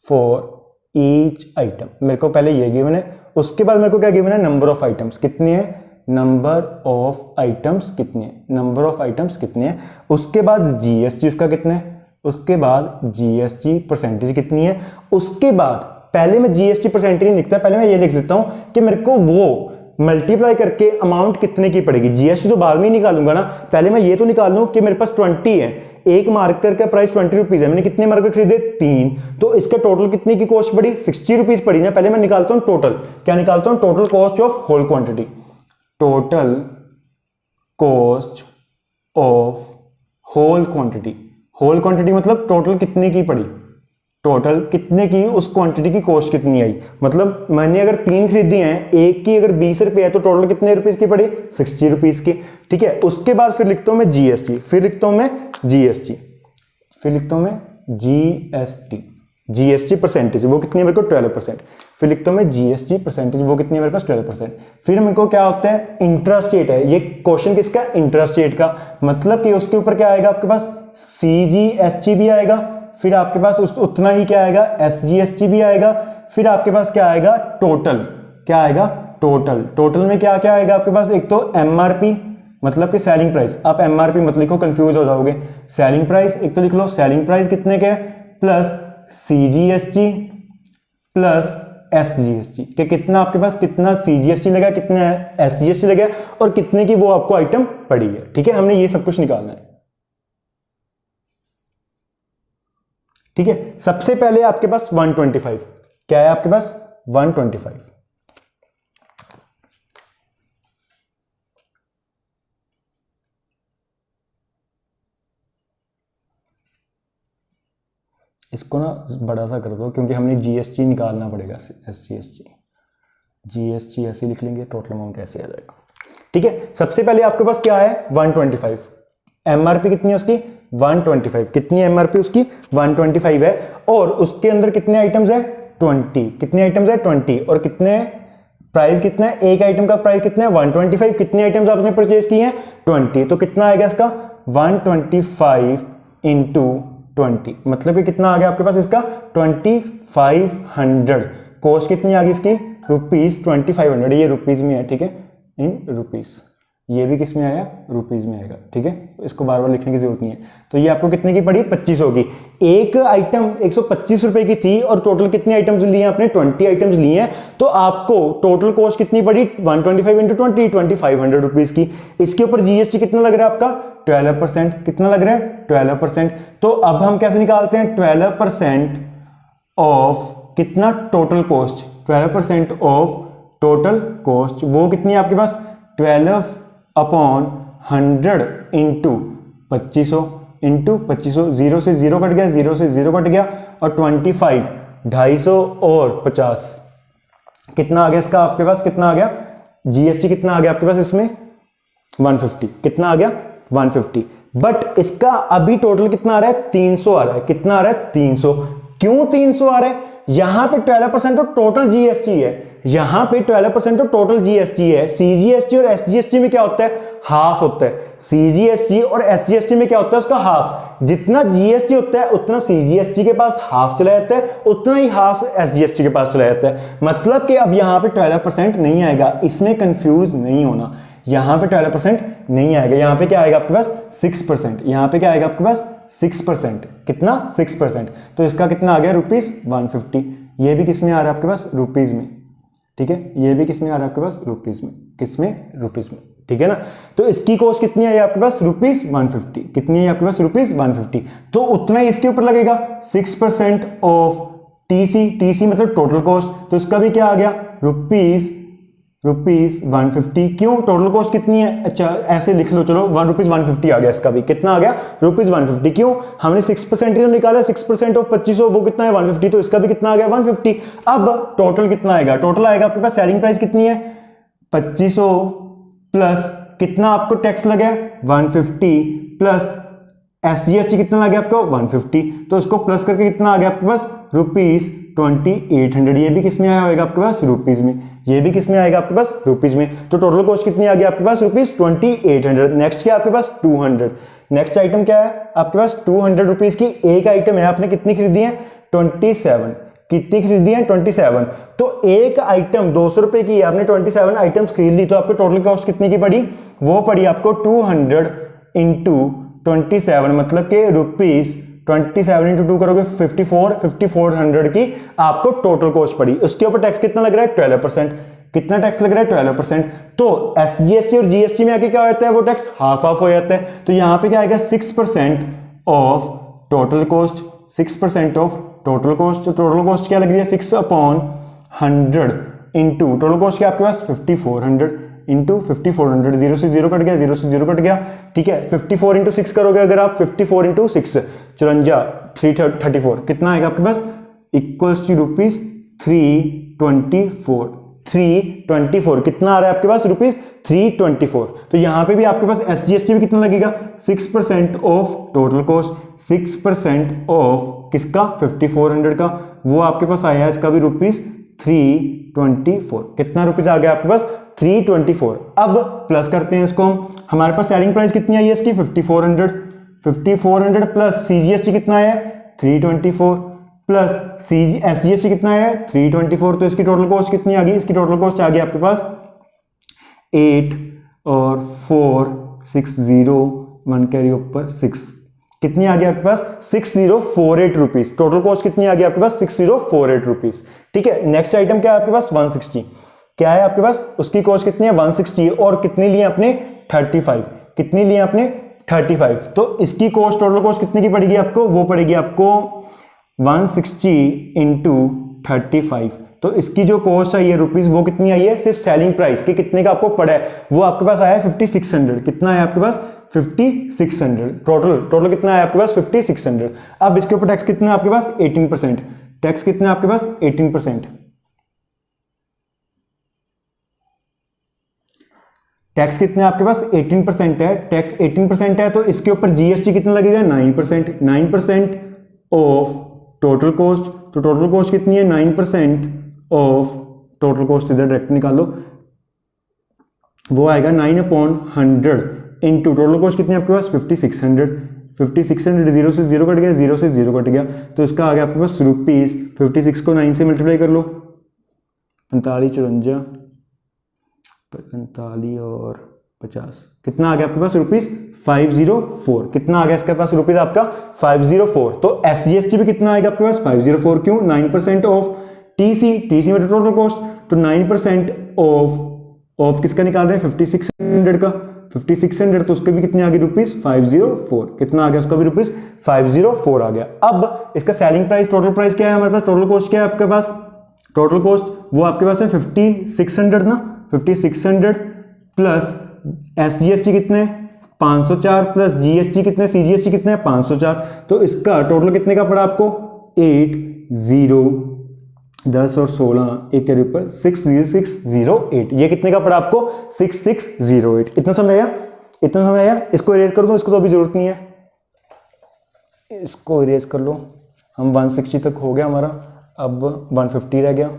for each item. मेरे को पहले ये गिवन है। उसके बाद मेरे को क्या गिवन है, नंबर ऑफ आइटम्स कितने हैं, नंबर ऑफ आइटम्स कितने हैं, नंबर ऑफ आइटम्स कितने हैं। उसके बाद जीएसटी उसका कितना है, उसके बाद जीएसटी परसेंटेज कितनी है। उसके बाद पहले मैं जीएसटी परसेंटेज नहीं लिखता, पहले मैं ये लिख लेता हूं कि मेरे को वो मल्टीप्लाई करके अमाउंट कितने की पड़ेगी। जीएसटी तो बाद में ही निकालूंगा ना, पहले मैं ये तो निकाल लूं कि मेरे पास 20 है, एक मार्कर का प्राइस 20 रुपीज है, मैंने कितने मार्कर खरीदे, 3। तो इसका टोटल कितने की कॉस्ट पड़ी, 60 रुपीज पड़ी ना। पहले मैं निकालता हूं टोटल, क्या निकालता हूं, total cost of whole quantity, total cost of whole quantity. Whole quantity मतलब टोटल कितने की पड़ी, टोटल कितने की, उस क्वांटिटी की कॉस्ट कितनी आई। मतलब मैंने अगर 3 खरीदी हैं, एक की अगर 20 रुपये है तो टोटल कितने रुपीस की पड़ी, 60 रुपीस की। ठीक है, उसके बाद फिर लिखता हूं मैं जीएसटी, फिर लिखता हूं मैं जीएसटी, फिर लिखता हूं मैं जीएसटी, जीएसटी परसेंटेज वो कितनी है मेरे को 12%। फिर लिखता हूं मैं जीएसटी परसेंटेज वो कितनी है मेरे पास 12%। फिर मेरे को क्या होता है, इंटरेस्ट रेट है, ये क्वेश्चन किसका, इंटरेस्ट रेट का। मतलब कि उसके ऊपर क्या आएगा आपके पास, सीजीएसटी भी आएगा, फिर आपके पास उतना ही क्या आएगा, एसजीएसटी भी आएगा, फिर आपके पास क्या आएगा, टोटल, क्या आएगा, टोटल। टोटल में क्या क्या आएगा आपके पास, एक तो एमआरपी मतलब कि सेलिंग प्राइस, आप एमआरपी मत लिखो कंफ्यूज हो जाओगे, सेलिंग प्राइस एक तो लिख लो, सेलिंग प्राइस कितने के, प्लस सीजीएसटी प्लस एसजीएसटी के, कितना आपके पास, कितना सीजीएसटी लगा, कितना एसजीएसटी लगा, और कितने की वो आपको आइटम पड़ी है। ठीक है, हमने ये सब कुछ निकालना है। ठीक है, सबसे पहले आपके पास 125, क्या है आपके पास 125, इसको ना बड़ा सा कर दो क्योंकि हमने जीएसटी निकालना पड़ेगा, एसजीएसटी, जीएसटी ऐसे लिख लेंगे, टोटल अमाउंट ऐसे आ जाएगा। ठीक है, सबसे पहले आपके पास क्या है 125, एमआरपी कितनी है उसकी 125, कितनी एमआरपी उसकी 125 है, और उसके अंदर कितने आइटम्स है 20, कितने आइटम्स है 20, और कितने प्राइस कितना है, एक आइटम का प्राइस कितना है 125, कितने आइटम्स आपने परचेज किए हैं 20, तो कितना आएगा इसका 125 इंटू 20, मतलब कि कितना आ गया आपके पास इसका 2500, कॉस्ट कितनी आ गई इसकी ₹2500, ये रुपीज में है। ठीक है, इन रुपीज, ये भी किस में आया, रुपीज में आएगा। ठीक है, इसको बार बार लिखने की जरूरत नहीं है। तो ये आपको कितने की पड़ी 2500 की, एक आइटम 125 रुपए की थी, और टोटल कितने आइटम्स लिए हैं आपने 20 आइटम्स लिए हैं, तो आपको टोटल कॉस्ट कितनी पड़ी 125 इंटू 20, 2500 रुपीज की। इसके ऊपर जीएसटी कितना लग रहा है आपका 12%, कितना लग रहा है 12%। तो अब हम कैसे निकालते हैं 12% ऑफ कितना total cost, 12% of total cost वो कितनी है आपके पास 12/100 इंटू 2500, इंटू 2500, 0 से 0 कट गया, 0 से 0 कट गया, और 25, 250 और 50, कितना आ गया इसका आपके पास, कितना आ गया जीएसटी, कितना आ गया आपके पास इसमें 150, कितना आ गया 150। बट इसका अभी टोटल कितना आ रहा है 300 आ रहा है, कितना आ रहा है 300। क्यों 300 आ रहा है, यहां पे 12% तो टोटल जीएसटी है, यहां पे 12% तो टोटल जीएसटी है। सीजीएसटी और एसजीएसटी में क्या होता है, हाफ होता है। सीजीएसटी और एसजीएसटी में क्या होता है, उसका हाफ, जितना जीएसटी होता है उतना सीजीएसटी के पास हाफ चला जाता है, उतना ही हाफ एसजीएसटी के पास चला जाता है। मतलब कि अब यहां पे 12% नहीं आएगा, इसमें कंफ्यूज नहीं होना, यहां पे 12% नहीं आएगा, यहां पे क्या आएगा आपके पास 6%, यहां पे क्या आएगा आपके पास 6%, कितना 6%। तो इसका कितना आ गया ₹150, ये भी किस में आ रहा है आपके पास रुपीज में। ठीक है, ये भी किस में आ रहा है आपके पास रुपीज में, किस में रुपीज में। ठीक है ना, तो इसकी कॉस्ट कितनी आई आपके पास ₹150, कितनी है आपके पास ₹150, तो उतना ही इसके ऊपर लगेगा 6% ऑफ टीसी, टीसी मतलब टोटल कॉस्ट, तो इसका भी क्या आ गया ₹150। क्यों, टोटल कॉस्ट कितनी है, अच्छा ऐसे लिख लो, चलो ₹150 आ गया, इसका भी कितना आ गया ₹150। क्यों, हमने 6% निकाला, 6% ऑफ 2500 वो कितना है 150, तो इसका भी कितना आ गया 150। अब टोटल कितना आएगा, टोटल आएगा आपके पास सेलिंग प्राइस कितनी है 2500 प्लस कितना आपको टैक्स लगा 150 प्लस एसजीएसटी कितना आ गया आपको 150, तो इसको प्लस करके कितना आ गया आपके पास ₹2800। ये भी किस में आएगा आपके पास रुपीज में, ये भी किस में आएगा आपके पास रुपीज में। तो टोटल कॉस्ट कितनी आ गई आपके पास ₹2800। नेक्स्ट क्या आपके पास 200, नेक्स्ट आइटम क्या है आपके पास 200 रुपीज की एक आइटम है, आपने कितनी खरीदी है 27, कितनी खरीदी है 27, तो एक आइटम 200 रुपए की, आपने 27 आइटम्स खरीद ली, तो आपको टोटल कॉस्ट कितनी की पड़ी, वो पड़ी आपको 200 इंटू 27, मतलब के ₹27 इंटू 2 करोगे 5400 की आपको टोटल कॉस्ट पड़ी। उसके ऊपर टैक्स कितना लग रहा है 12%, कितना टैक्स लग रहा है 12%। तो एसजीएसटी और जीएसटी में आके क्या होता है, वो टैक्स हाफ हाफ हो जाता है, तो यहां पे क्या आएगा 6% of total cost, 6% of total cost. तो टोटल कॉस्ट क्या लग रही है 6/100 इंटू टोटल कॉस्ट क्या आपके पास 5400 इंटू 5400, 0 से 0 कट गया, 0 से 0 कट गया। ठीक है, 54 इंटू 6 करोगे अगर आप 54 इंटू 6 334 कितना आएगा आपके पास इक्वल्स टू रुपीज 324 कितना आ रहा है आपके पास रुपीज 324। तो यहां पे भी आपके पास SGST भी कितना लगेगा 6% ऑफ टोटल कॉस्ट, 6% ऑफ किसका 5400 का, वो आपके पास आया है इसका भी रुपीज 324। कितना रुपीज आ गया आपके पास 324। अब प्लस करते हैं इसको हम, हमारे पास सेलिंग प्राइस कितनी आई है इसकी 5400 प्लस CGST कितना है 324 प्लस SGST कितना है 324। तो इसकी टोटल कॉस्ट कितनी आ गई, इसकी टोटल कॉस्ट आ गई आपके पास 8 और 4 6 1 कैरी ऊपर 6 कितनी आ गई आपके पास 6048 रुपीज। टोटल कॉस्ट कितनी आ गई आपके पास 6048 रुपीज। ठीक है, नेक्स्ट आइटम क्या है आपके पास 160 क्या है आपके पास, उसकी कॉस्ट कितनी है 160 और कितनी लिए आपने 35, कितनी लिए आपने 35। तो इसकी कॉस्ट टोटल कॉस्ट कितनी की पड़ेगी आपको, वो पड़ेगी आपको 160 इंटू 35। तो इसकी जो कॉस्ट आई है रुपीज वो कितनी आई है, सिर्फ सेलिंग प्राइस के कितने का आपको पड़ा है, वो आपके पास आया है 5600। कितना है आपके पास 5600। टोटल कितना है आपके पास 5600। अब इसके ऊपर टैक्स कितना है आपके पास 18%। टैक्स कितना है आपके पास 18%। टैक्स कितना है आपके पास 18% है। टैक्स 18% है तो इसके ऊपर GST कितना लगेगा 9% ऑफ टोटल कॉस्ट। तो टोटल कॉस्ट कितनी है 9% ऑफ टोटल कॉस्ट, इधर डायरेक्ट निकालो, वो आएगा 9/100 इंटू टोटल कॉस्ट कितनी है आपके पास 5600 0 से 0 कट गया, 0 से 0 कट गया, तो इसका आ गया आपके पास रुपीज 56 को 9 से मल्टीप्लाई कर लो, 45 और 50 कितना आ गया आपके पास रुपीज 504। कितना आ गया इसके पास रुपीज आपका 504। तो SGST भी कितना आएगा आपके पास 504। क्यों 9% ऑफ TC मतलब टोटल कॉस्ट, तो 9% ऑफ किसका निकाल रहे हैं 5600 का, 5600 तो उसके भी कितने आ गए रुपीज 504। कितना आ गया उसका भी रुपीज 504 आ गया। अब इसका सेलिंग प्राइस टोटल प्राइस क्या है हमारे पास, टोटल कॉस्ट क्या है आपके पास, टोटल कॉस्ट वो आपके पास है 5600 ना, 5600 प्लस SGST कितने 504 प्लस GST कितने CGST कितने 504। तो इसका टोटल कितने का पड़ा आपको 8 0 10 और 16 एक के ऊपर 6608। ये कितने का पड़ा आपको 6608। इतना समझ आया। इसको इरेज कर दो, इसको तो अभी जरूरत नहीं है, इसको इरेज कर लो। हम 160 तक हो गया हमारा, अब 150 रह गया।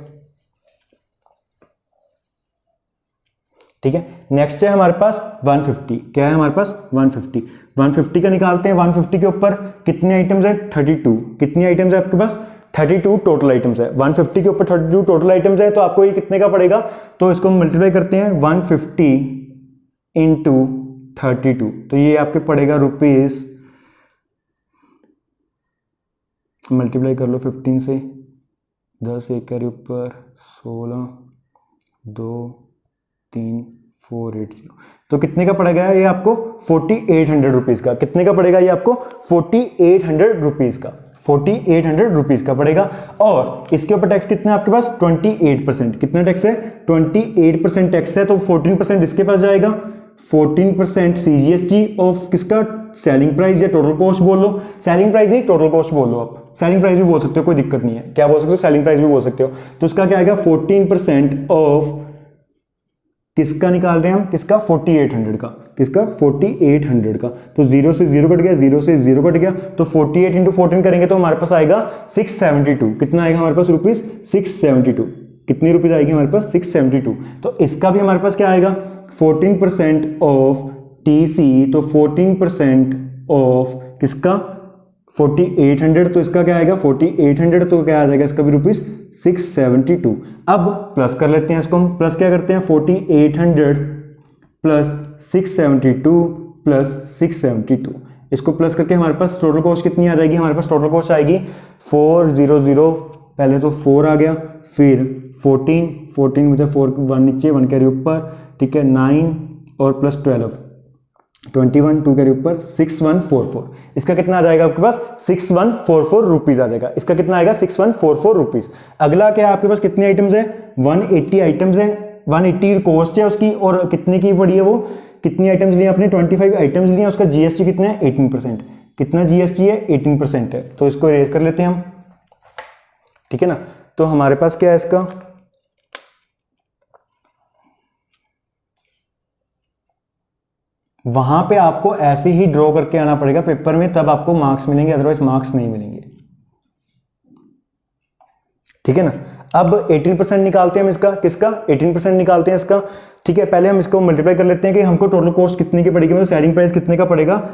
ठीक है, नेक्स्ट है हमारे पास 150। क्या है हमारे पास 150 का निकालते हैं। 150 के ऊपर कितने आइटम्स है 32। कितनी आइटम्स है आपके पास 32 टोटल आइटम्स है। 150 के ऊपर 32 टोटल आइटम्स है, तो आपको ये कितने का पड़ेगा, तो इसको हम मल्टीप्लाई करते हैं 150 इंटू 32, तो ये आपके पड़ेगा रुपीज, मल्टीप्लाई कर लो 15 से, 10 एक के ऊपर 16 2 3 480, तो कितने का पड़ेगा ये आपको 4800 रुपीज का। कितने का पड़ेगा ये आपको 4800 रुपीज का, 4800 रुपीज का पड़ेगा। और इसके ऊपर टैक्स कितना है आपके पास 28%। कितना टैक्स है 28% टैक्स है, तो 14% इसके पास जाएगा, 14% CGST ऑफ किसका सेलिंग प्राइस या टोटल कॉस्ट बोल लो, सेलिंग प्राइस नहीं टोटल कॉस्ट बोल लो, आप सेलिंग प्राइस भी बोल सकते हो, कोई दिक्कत नहीं है, क्या बोल सकते हो सेलिंग प्राइस भी बोल सकते हो। तो उसका क्या आएगा 14% ऑफ किसका निकाल रहे हैं हम, किसका 4800 का, किसका 4800 का। तो 0 से 0 कट गया, 0 से 0 कट गया, तो 48 इंटू 14 करेंगे तो हमारे पास आएगा 672। कितना आएगा हमारे पास रुपीज 672। कितनी रुपीज आएगी हमारे पास 672। तो इसका भी हमारे पास क्या आएगा 14% ऑफ TC, तो 14% ऑफ किसका 4800, तो इसका क्या आएगा 4800, तो क्या आ जाएगा इसका भी रुपीज 672। अब प्लस कर लेते हैं इसको हम, प्लस क्या करते हैं 4800 प्लस 672 प्लस 672, इसको प्लस करके हमारे पास टोटल कॉस्ट कितनी आ जाएगी, हमारे पास टोटल कॉस्ट आएगी 400, पहले तो 4 आ गया, फिर 14 में से 4 1 नीचे 1 कैरी ऊपर, ठीक है 9 और प्लस 12 21 2 के ऊपर 6144। इसका कितना आ जाएगा आपके पास 6144 रुपीज आ जाएगा। इसका कितना आएगा 6144 रुपीज। अगला क्या है आपके पास कितने आइटम्स है 180 आइटम्स है, 180 कॉस्ट है उसकी, और कितने की पड़ी है वो, कितनी आइटम्स लिए आपने 25 आइटम्स लिए, उसका GST कितना है 18%। कितना जीएसटी है, 18% है, तो इसको इरेज कर लेते हैं हम, ठीक है ना। तो हमारे पास क्या है इसका, वहां पे आपको ऐसे ही ड्रॉ करके आना पड़ेगा पेपर में, तब आपको मार्क्स मिलेंगे, अदरवाइज मार्क्स नहीं मिलेंगे, ठीक है ना। अब 18% निकालते हैं हम इसका, किसका, 18% निकालते हैं इसका, ठीक है। पहले हम इसको मल्टीप्लाई कर लेते हैं कि हमको टोटल कॉस्ट कितने की पड़ेगी, मतलब सेलिंग प्राइस कितने का पड़ेगा,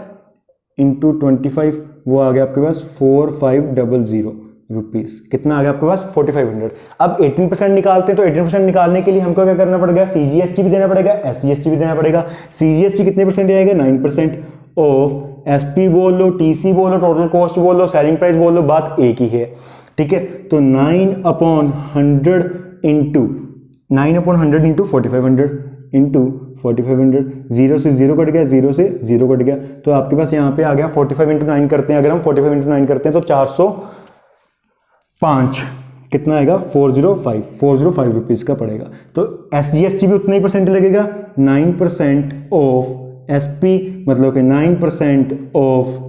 इंटू 25, वो आ गया आपके पास 4500 रुपीज, कितना आ गया आपके पास 4500। अब 18% निकालते हैं, तो 18% निकालने के लिए हमको क्या करना पड़ेगा, सीजीएसटी भी देना पड़ेगा, एसजीएसटी भी देना पड़ेगा। सीजीएसटी कितने परसेंट आएगा, 9% ऑफ, एसपी बोल लो, टीसी बोल लो, टोटल कॉस्ट बोल लो, सेलिंग प्राइस बोल लो, बात एक ही है, ठीक है। तो 9/100 इंटू 9/100 इंटू 4500 इंटू 4500, 0 से 0 कट गया, 0 से 0 कट गया, तो आपके पास यहाँ पे आ गया 45 इंटू 9 करते हैं, अगर हम 45 इंटू 9 करते हैं तो 405, कितना आएगा 405 रुपीज़ का पड़ेगा। तो एसजीएसटी भी उतना ही परसेंट लगेगा, 9% ऑफ एसपी, मतलब कि 9% ऑफ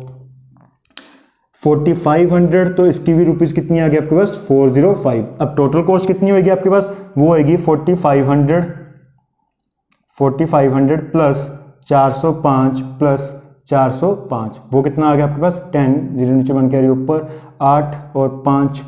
4500, तो इसकी भी रुपीज़ कितनी आ गई आपके पास 405। अब टोटल कॉस्ट कितनी होगी आपके पास, वो होगी 4500 प्लस 405 प्लस 405, वो कितना आ गया आपके पास 10, 0 नीचे 1 कैरी ऊपर, 8 और 5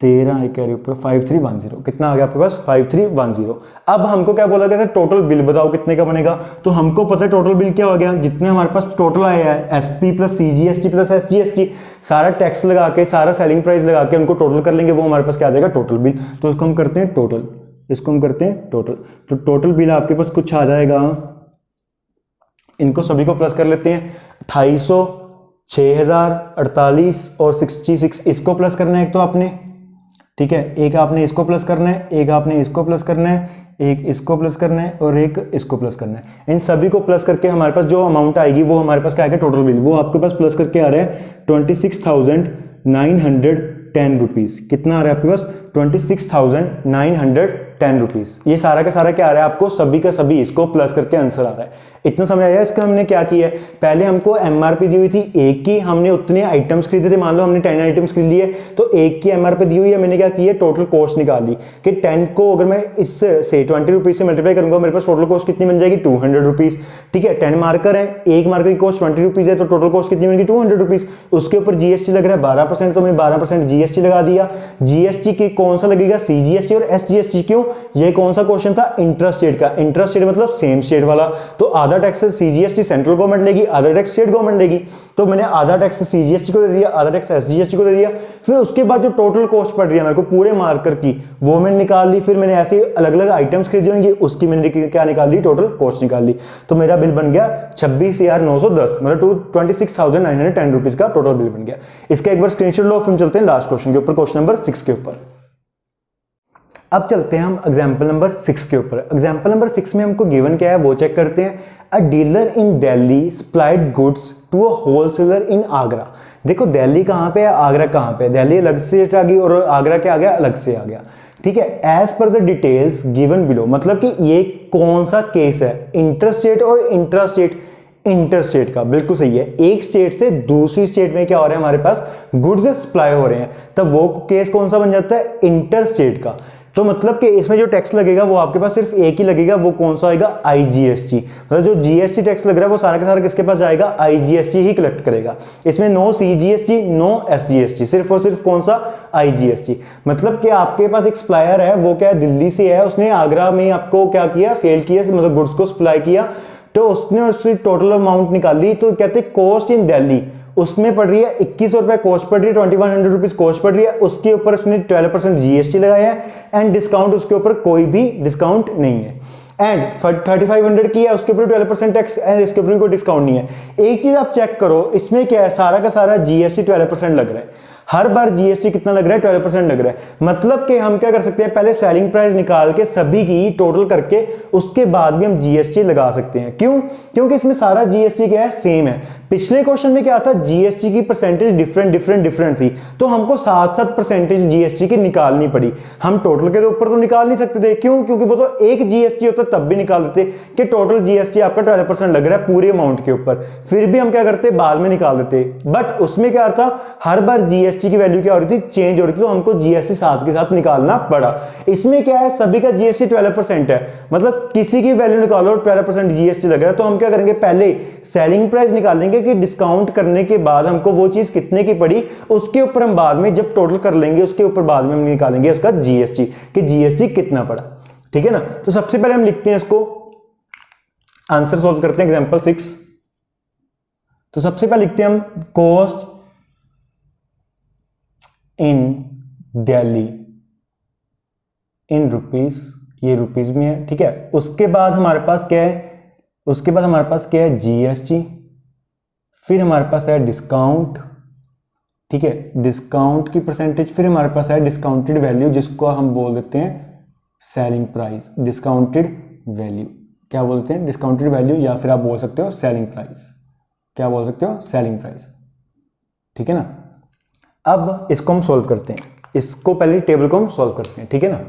13, एक कैरी ऊपर, 5310, कितना आ गया आपके पास 5310। अब हमको क्या बोला गया था, टोटल बिल बताओ कितने का बनेगा, तो हमको पता है टोटल बिल क्या हो गया, जितने हमारे पास टोटल आया है SP plus CGST plus SGST, सारा टैक्स लगा के, सारा सेलिंग प्राइस लगा के उनको टोटल कर लेंगे, वो हमारे पास क्या आ जाएगा टोटल बिल। तो इसको हम करते हैं टोटल, इसको हम करते हैं टोटल, तो टोटल बिल आपके पास कुछ आ जाएगा, इनको सभी को प्लस कर लेते हैं, 2800, 6000, 48 और 66, इसको प्लस करना है एक तो आपने, ठीक है, एक आपने इसको प्लस करना है, एक आपने इसको प्लस करना है, एक इसको प्लस करना है और एक इसको प्लस करना है। इन सभी को प्लस करके हमारे पास जो अमाउंट आएगी वो हमारे पास क्या आएगा टोटल बिल, वो आपके पास प्लस करके आ रहा है 26,910 रुपीज़। कितना आ रहा है आपके पास 26,910 रुपीज़। ये सारा का सारा क्या आ रहा है आपको, सभी का सभी इसको प्लस करके आंसर आ रहा है। इतना समझ आया। इसका हमने क्या किया है, पहले हमको एमआरपी दी हुई थी एक की, हमने उतने आइटम्स खरीदे थे, मान लो हमने 10 आइटम्स खरीद लिए, तो एक की एमआरपी दी हुई है, मैंने क्या किया टोटल कॉस्ट निकाल ली कि 10 को अगर मैं इससे 20 रुपीज़ से मल्टीप्लाई करूंगा मेरे पास टोटल कॉस्ट कितनी बन जाएगी 200 रुपीज़। ठीक है, 10 मार्कर है, एक मार्कर की कॉस्ट 20 रुपीज़ है, तो टोटल कॉस्ट कितनी बनेगी 200 रुपीज़। उसके ऊपर जीएसटी लग रहा है 12%, तो मैंने 12% जीएसटी लगा दिया। जीएसटी की कौन सा लगेगा, सीजीएसटी और एसजीएसटी। क्यों, ये कौन सा क्वेश्चन था, इंट्रा स्टेट का। इंट्रा स्टेट मतलब सेम स्टेट वाला, तो आधा टैक्स सीजीएसटी सेंट्रल गवर्नमेंट लेगी, आधा टैक्स स्टेट गवर्नमेंट लेगी। तो मैंने आधा टैक्स सीजीएसटी को दे दिया, आधा टैक्स एसजीएसटी को दे दिया। फिर उसके बाद जो टोटल कॉस्ट पड़ रही है मेरे को पूरे मार्कर की, वो मैंने निकाल ली। फिर मैंने ऐसे अलग अलग आइटम्स खरीदे होंगे, उसकी मैंने क्या निकाल ली, टोटल कॉस्ट निकाल ली। तो मेरा बिल बन गया 26,910, मतलब 26,910 रुपीज का टोटल बिल बन गया। इसका एक बार स्क्रीनशॉट लो, फिर चलते हैं लास्ट क्वेश्चन के ऊपर, क्वेश्चन नंबर 6 के ऊपर। अब चलते हैं हम एग्जाम्पल नंबर 6 के ऊपर। एग्जाम्पल नंबर 6 में हमको गिवन क्या है वो चेक करते हैं। A dealer in Delhi supplied goods to a wholesaler in Agra. देखो दिल्ली कहाँ पे है, आगरा कहाँ पे है। दिल्ली अलग से आ गई और आगरा क्या आ गया, अलग से आ गया। ठीक है, as per the details given below, मतलब कि ये कौन सा केस है, इंटरस्टेट और इंट्रास्टेट। इंटरस्टेट का बिल्कुल सही है, एक स्टेट से दूसरी स्टेट में क्या हो रहा है, हमारे पास गुड्स सप्लाई हो रहे हैं, तब वो केस कौन सा बन जाता है, इंटरस्टेट का। तो मतलब कि इसमें जो टैक्स लगेगा वो आपके पास सिर्फ एक ही लगेगा, वो कौन सा आएगा, आईजीएसटी। मतलब जो जीएसटी टैक्स लग रहा है वो सारा का सारा किसके पास जाएगा, आईजीएसटी ही कलेक्ट करेगा। इसमें नो सीजीएसटी नो एसजीएसटी, सिर्फ और सिर्फ कौन सा, आईजीएसटी। मतलब कि आपके पास एक सप्लायर है, वो क्या दिल्ली से है, उसने आगरा में आपको क्या किया, सेल किया, मतलब गुड्स को सप्लाई किया, तो उसने उसकी टोटल अमाउंट निकाली। तो कहते हैं कॉस्ट इन दिल्ली, उसमें पड़ रही है 2100 रुपए कॉस्ट पड़ रही है, 2100 रुपीज कॉस्ट पड़ रही है। उसके ऊपर उसने 12% जीएसटी लगाया है एंड डिस्काउंट, उसके ऊपर कोई भी डिस्काउंट नहीं है। एंड 3500 की है, उसके ऊपर 12% टैक्स एंड इसके ऊपर कोई डिस्काउंट नहीं है। एक चीज आप चेक करो, इसमें क्या है, सारा का सारा जीएसटी 12% लग रहा है। हर बार जीएसटी कितना लग रहा है, 12% लग रहा है। मतलब कि हम क्या कर सकते हैं, पहले सेलिंग प्राइस निकाल के सभी की टोटल करके उसके बाद भी हम जीएसटी लगा सकते हैं। क्यों? क्योंकि इसमें सारा जीएसटी क्या है, सेम है। पिछले क्वेश्चन में क्या था, जीएसटी की परसेंटेज डिफरेंट थी, तो हमको 7 परसेंटेज जीएसटी की निकालनी पड़ी। हम टोटल के ऊपर तो निकाल नहीं सकते थे। क्यों? क्योंकि वो तो एक जीएसटी होता तब भी निकाल देते कि टोटल जीएसटी आपका 12% लग रहा है पूरे अमाउंट के ऊपर, फिर भी हम क्या करते, बाद में निकाल देते। बट उसमें क्या था, हर बार जीएसटी की वैल्यू क्या हो रही थी, चेंज हो रही थी, तो हमको जीएसटी साथ के साथ निकालना पड़ा। इसमें क्या है, सभी का जीएसटी 12% है, मतलब किसी की वैल्यू निकालो 12% जीएसटी लग रहा है, तो हम क्या करेंगे, पहले सेलिंग प्राइस निकालेंगे कि डिस्काउंट करने के बाद हमको वो चीज कितने की पड़ी, उसके ऊपर हम बाद में जब टोटल कर लेंगे उसके ऊपर बाद में हम निकालेंगे उसका जीएसटी कि जीएसटी कितना पड़ा। ठीक है ना। तो सबसे पहले हम लिखते हैं इसको, आंसर सॉल्व करते हैं एग्जांपल 6। तो सबसे पहले लिखते हैं हम cost in Delhi in rupees, ये रुपीस में है। ठीक है। उसके बाद हमारे पास क्या है, जीएसटी, फिर हमारे पास है डिस्काउंट। ठीक है, डिस्काउंट की परसेंटेज, फिर हमारे पास है डिस्काउंटेड वैल्यू जिसको हम बोल देते हैं सेलिंग प्राइस, डिस्काउंटेड वैल्यू क्या बोलते हैं, डिस्काउंटेड वैल्यू, या फिर आप बोल सकते हो सेलिंग प्राइस। क्या बोल सकते हो, सेलिंग प्राइस। ठीक है ना। अब इसको हम सॉल्व करते हैं, इसको पहले टेबल को हम सॉल्व करते हैं। ठीक है ना।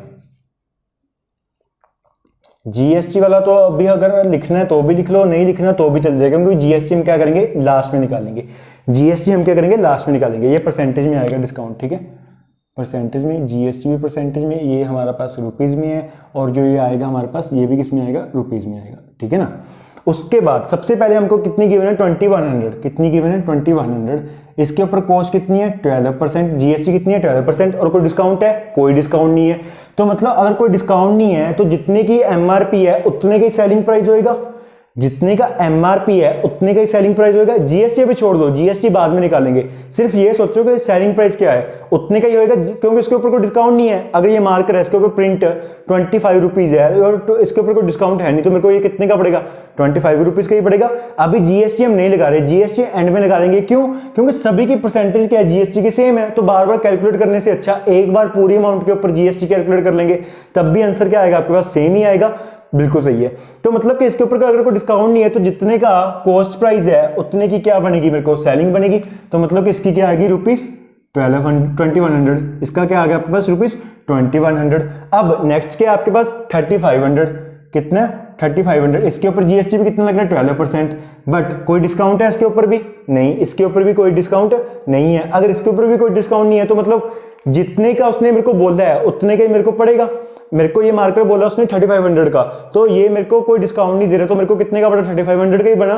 जीएसटी वाला तो अभी अगर लिखना है तो भी लिख लो, नहीं लिखना तो भी चल जाएगा, क्योंकि जीएसटी हम क्या करेंगे, लास्ट में निकालेंगे। जीएसटी हम क्या करेंगे, लास्ट में निकालेंगे। ये परसेंटेज में आएगा डिस्काउंट। ठीक है, परसेंटेज में, जीएसटी भी परसेंटेज में, ये हमारा पास रुपीज़ में है, और जो ये आएगा हमारे पास, ये भी किस में आएगा, रुपीज़ में आएगा। ठीक है ना। उसके बाद सबसे पहले हमको कितनी गिवन है, 2100। कितनी गिवन है, 2100। इसके ऊपर कॉस्ट कितनी है, 12%। जीएसटी कितनी है, 12%। और कोई डिस्काउंट है, कोई डिस्काउंट नहीं है। तो मतलब अगर कोई डिस्काउंट नहीं है तो जितने की एमआरपी है उतने का ही सेलिंग प्राइस होएगा, जितने का एमआरपी है उतने का ही सेलिंग प्राइस होएगा। जीएसटी भी छोड़ दो, जीएसटी बाद में निकालेंगे, सिर्फ ये सोचो कि सेलिंग प्राइस क्या है, उतने का ही होएगा, क्योंकि इसके ऊपर कोई डिस्काउंट नहीं है। अगर ये मार्कर है, इसके ऊपर प्रिंट 25 रुपीज़ है और तो इसके ऊपर कोई डिस्काउंट है नहीं, तो मेरे को ये कितने का पड़ेगा, 25 रुपीज़ का ही पड़ेगा। अभी जीएसटी हम नहीं लगा रहे, जीएसटी एंड में लगा लेंगे। क्यों? क्योंकि सभी की परसेंटेज क्या है, जीएसटी की सेम है, तो बार बार कैलकुलेट करने से अच्छा एक बार पूरी अमाउंट के ऊपर जीएसटी कैलकुलेट कर लेंगे, तब भी आंसर क्या आएगा आपके पास, सेम ही आएगा। बिल्कुल सही है। तो मतलब कि इसके ऊपर अगर कोई डिस्काउंट नहीं है तो जितने का कॉस्ट प्राइस है उतने की क्या बनेगी, मेरे को सेलिंग बनेगी। तो मतलब कि इसकी क्या आएगी, रुपीस 2100। इसका क्या आ गया आपके पास, रुपीस 2100। अब नेक्स्ट क्या आपके पास, 3500। कितना, 3500। इसके ऊपर जीएसटी भी कितना लग रहा है, 12%। बट कोई डिस्काउंट है इसके ऊपर भी नहीं, इसके ऊपर भी कोई डिस्काउंट नहीं है। अगर इसके ऊपर भी कोई डिस्काउंट नहीं है तो मतलब जितने का उसने मेरे को बोला है उतने का ही मेरे को पड़ेगा। मेरे को ये मार्कर बोला उसने 3500 का, तो ये मेरे को कोई डिस्काउंट नहीं दे रहा, तो मेरे को कितने का पड़ा, 3500 का ही बना।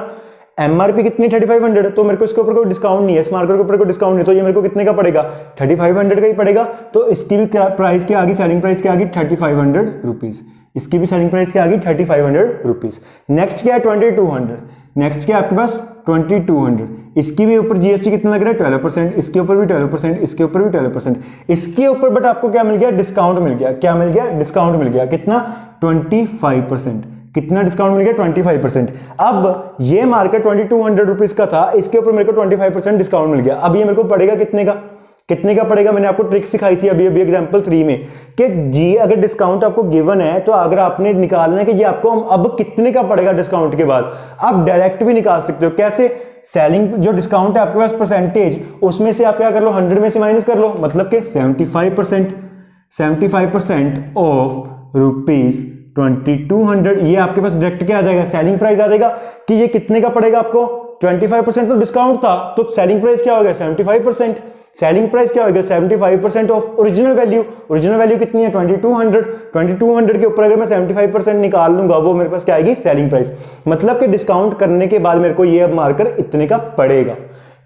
एमआरपी कितनी, 3500, तो मेरे को इसके ऊपर कोई डिस्काउंट नहीं है, इस मार्कर के ऊपर कोई डिस्काउंट नहीं, तो ये मेरे को कितने का पड़ेगा, 3500 का ही पड़ेगा। तो इसकी भी प्राइस क्या आ गई, सेलिंग प्राइस क्या आ गई, 3500 रुपीज़। इसकी भी सेलिंग प्राइस क्या आ गई, 3500 रुपीज़। नेक्स्ट क्या है, 2200। नेक्स्ट क्या है आपके पास, 2200। इसकी भी ऊपर जीएसटी कितना लग रहा है, 12%। इसके ऊपर भी 12%, इसके ऊपर भी 12%। इसके ऊपर बट आपको क्या मिल गया, डिस्काउंट मिल गया। क्या मिल गया, डिस्काउंट मिल गया। कितना, 25%। कितना डिस्काउंट मिल गया, 25%। अब ये मार्केट 2200 रुपीज़ का था, इसके ऊपर मेरे को 25% डिस्काउंट मिल गया। अब ये मेरे को पड़ेगा कितने का, कितने का पड़ेगा, मैंने आपको ट्रिक सिखाई थी अभी एग्जांपल 3 में कि जी अगर डिस्काउंट आपको गिवन है तो अगर आपने निकालना है कि ये आपको अब कितने का पड़ेगा डिस्काउंट के बाद, आप डायरेक्ट भी निकाल सकते हो। कैसे, सेलिंग जो डिस्काउंट है आपके पास परसेंटेज, उसमें से आप क्या कर लो, 100 में से माइनस कर लो, मतलब कि 75% ऑफ रुपीज 2200। ये आपके पास डायरेक्ट क्या आ जाएगा, सेलिंग प्राइस आ जाएगा कि ये कितने का पड़ेगा आपको, 25% तो डिस्काउंट था, तो सेलिंग प्राइस क्या हो गया, 75%। सेलिंग प्राइस क्या होगा, 75% of original value. Original value कितनी है, 2200। 2200 के ऊपर अगर मैं 75% निकाल लूंगा, वो मेरे पास क्या आएगी, सेलिंग प्राइस। मतलब कि डिस्काउंट करने के बाद मेरे को ये अब मार्कर इतने का पड़ेगा।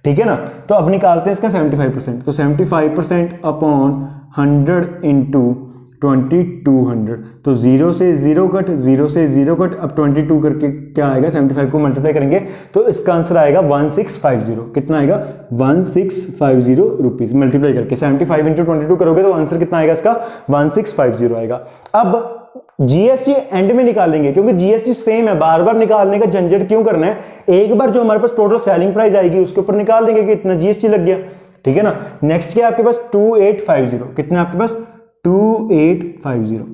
ठीक है ना। तो अब निकालते हैं इसका 75%। तो 75% अपॉन 100 इंटू 2200, तो 0 से 0 कट, 0 से 0 कट, अब 22 करके क्या आएगा, 75 को मल्टीप्लाई करेंगे तो इसका आंसर आएगा 1650। कितना आएगा, 1650 रुपीज। मल्टीप्लाई करके 75 इंटू 22 करोगे तो आंसर कितना आएगा इसका, 1650 आएगा। अब जीएसटी एंड में निकालेंगे, क्योंकि जीएसटी सेम है, बार बार निकालने का झंझट क्यों करना है। एक बार जो हमारे पास टोटल सेलिंग प्राइस आएगी उसके ऊपर निकाल देंगे कि इतना जीएसटी लग गया। ठीक है ना। नेक्स्ट क्या है आपके पास 2850, कितना आपके पास 2850।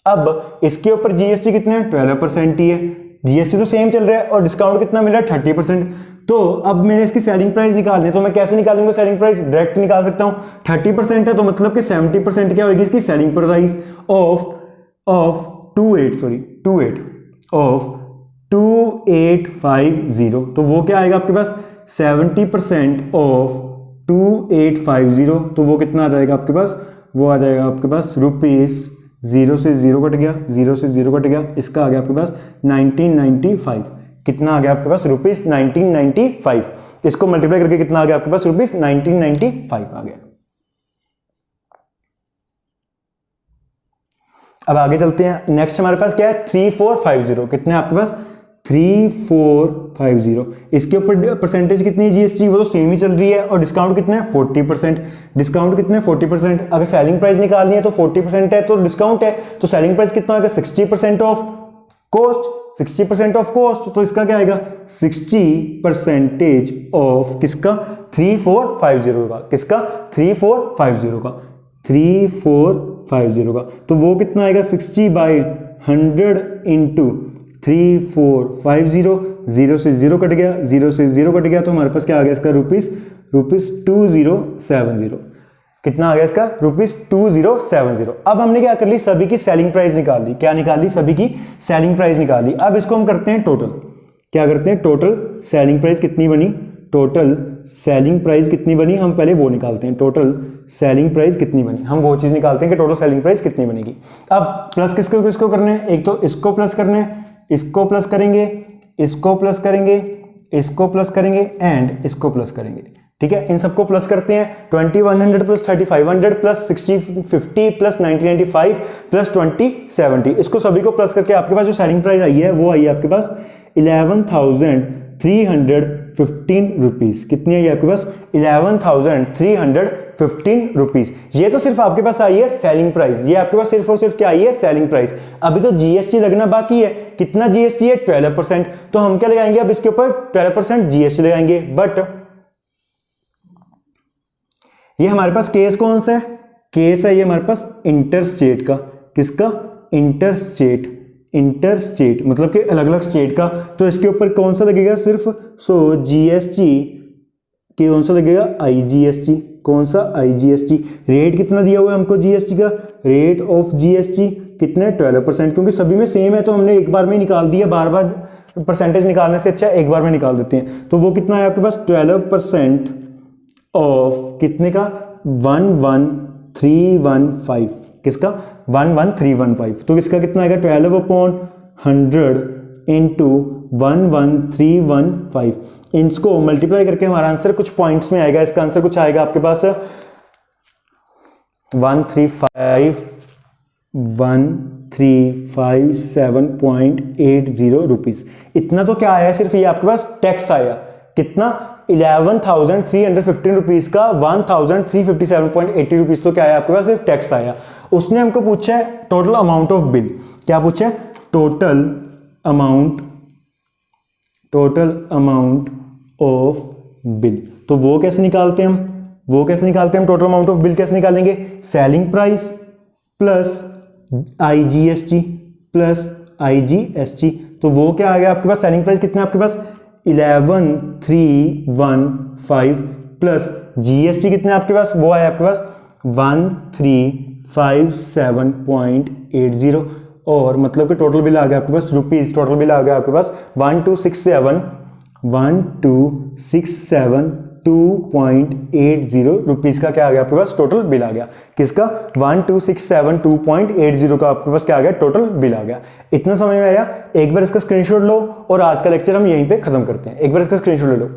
अब इसके ऊपर जीएसटी कितने हैं 12% ही है, जीएसटी तो सेम चल रहा है और डिस्काउंट कितना मिल रहा है 30%। तो अब मैंने इसकी सेलिंग प्राइस निकालनी है, तो मैं कैसे निकालूंगा सेलिंग प्राइस, डायरेक्ट निकाल सकता हूं। 30% है तो मतलब कि 70% क्या होगी इसकी सेलिंग प्राइस ऑफ 2850। तो वो क्या आएगा आपके पास 70% ऑफ 2850, तो वो कितना आ जाएगा आपके पास, वो आ जाएगा आपके पास रुपीस 0 से 0 कट गया, 0 से 0 कट गया, इसका आ गया आपके पास 1995। कितना आ गया आपके पास रुपीस 1995। इसको मल्टीप्लाई करके कितना आ गया आपके पास रुपीस 1995 आ गया। अब आगे चलते हैं, नेक्स्ट हमारे पास क्या है 3450, कितने आपके पास 3450। इसके ऊपर परसेंटेज कितनी है जीएसटी, वो तो सेम ही चल रही है और डिस्काउंट कितना है 40%। डिस्काउंट कितना है 40%। अगर सेलिंग प्राइस निकालनी है तो 40% है तो डिस्काउंट है, तो सेलिंग प्राइस कितना होगा 60% ऑफ कॉस्ट, 60% ऑफ कॉस्ट, तो इसका क्या आएगा 60% ऑफ किसका 3450 का, किसका 3450 का, 3450 का। तो वो कितना आएगा 60/100 इंटू 3450, 0 से 0 कट गया, 0 से 0 कट गया, तो हमारे पास क्या आ गया इसका रुपीस 2070। कितना आ गया इसका रुपीस 2070। अब हमने क्या कर ली, सभी की सेलिंग प्राइस निकाल ली। क्या निकाल ली, सभी की सेलिंग प्राइस निकाल ली। अब इसको हम करते हैं टोटल, क्या करते हैं टोटल सेलिंग प्राइस कितनी बनी, टोटल सेलिंग प्राइस कितनी बनी, हम पहले वो निकालते हैं, टोटल सेलिंग प्राइस कितनी बनी, हम वो चीज निकालते हैं कि टोटल सेलिंग प्राइस कितनी बनेगी। अब प्लस किसको किसको करना है, एक तो इसको प्लस करना है, इसको प्लस करेंगे, इसको प्लस करेंगे, इसको प्लस करेंगे एंड इसको प्लस करेंगे, ठीक है। इन सबको प्लस करते हैं, 2100 प्लस 3500 प्लस 6050 प्लस 1995 प्लस 2070, इसको सभी को प्लस करके आपके पास जो सेलिंग प्राइस आई है वो आई है आपके पास 11,315 रुपीज। कितनी आई है आपके पास 11,315 रुपीज। ये तो सिर्फ आपके पास आई है सेलिंग प्राइस, ये आपके पास सिर्फ और सिर्फ क्या आई है सेलिंग प्राइस। अभी तो जीएसटी लगना बाकी है, कितना जीएसटी है 12%, तो हम क्या लगाएंगे अब इसके ऊपर 12% जीएसटी लगाएंगे। बट ये हमारे पास केस कौन सा है, केस है ये हमारे पास इंटर स्टेट का, किसका इंटर स्टेट, इंटर स्टेट मतलब कि अलग अलग स्टेट का। तो इसके ऊपर कौन सा लगेगा सिर्फ, सो जीएसटी के कौन सा लगेगा आईजीएसटी, कौन सा आईजीएसटी। रेट कितना दिया हुआ है हमको जीएसटी का, रेट ऑफ जीएसटी कितने 12%, क्योंकि सभी में सेम है तो हमने एक बार में निकाल दिया, बार बार परसेंटेज निकालने से अच्छा एक बार में निकाल देते हैं। तो वो कितना है आपके पास 12% ऑफ कितने का 11,315, किसका 11,315, तो इसका कितना आएगा 12/100 इंटू 11,315। इसको मल्टीप्लाई करके हमारा आंसर कुछ पॉइंट्स में आएगा, इसका आंसर कुछ आएगा आपके पास 1357.80 रुपीज। इतना तो क्या आया सिर्फ ये आपके पास टैक्स आया, कितना 11,315 रुपीज का 1,357.80 रुपीज तो क्या आया आपके पास सिर्फ टैक्स आया। उसने हमको पूछा है टोटल अमाउंट ऑफ बिल, क्या पूछा है टोटल अमाउंट ऑफ बिल। तो वो कैसे निकालते हैं हम, वो कैसे निकालते हैं हम टोटल अमाउंट ऑफ बिल कैसे निकालेंगे, selling price plus IGST plus IGST. तो वो क्या आ गया आपके पास सेलिंग प्राइस कितना आपके पास 11,315 प्लस जीएसटी कितने आपके पास, वो आया आपके पास 1,357.80 और मतलब कि टोटल बिल आ गया आपके पास रुपीज, टोटल बिल आ गया आपके पास 1267.2.80 रुपीज का क्या आ गया आपके पास टोटल बिल आ गया, किसका 1267.2.80 का आपके पास क्या आ गया टोटल बिल आ गया। इतना समझ में आया। एक बार इसका स्क्रीनशॉट लो और आज का लेक्चर हम यहीं पे खत्म करते हैं। एक बार इसका स्क्रीनशॉट ले लो।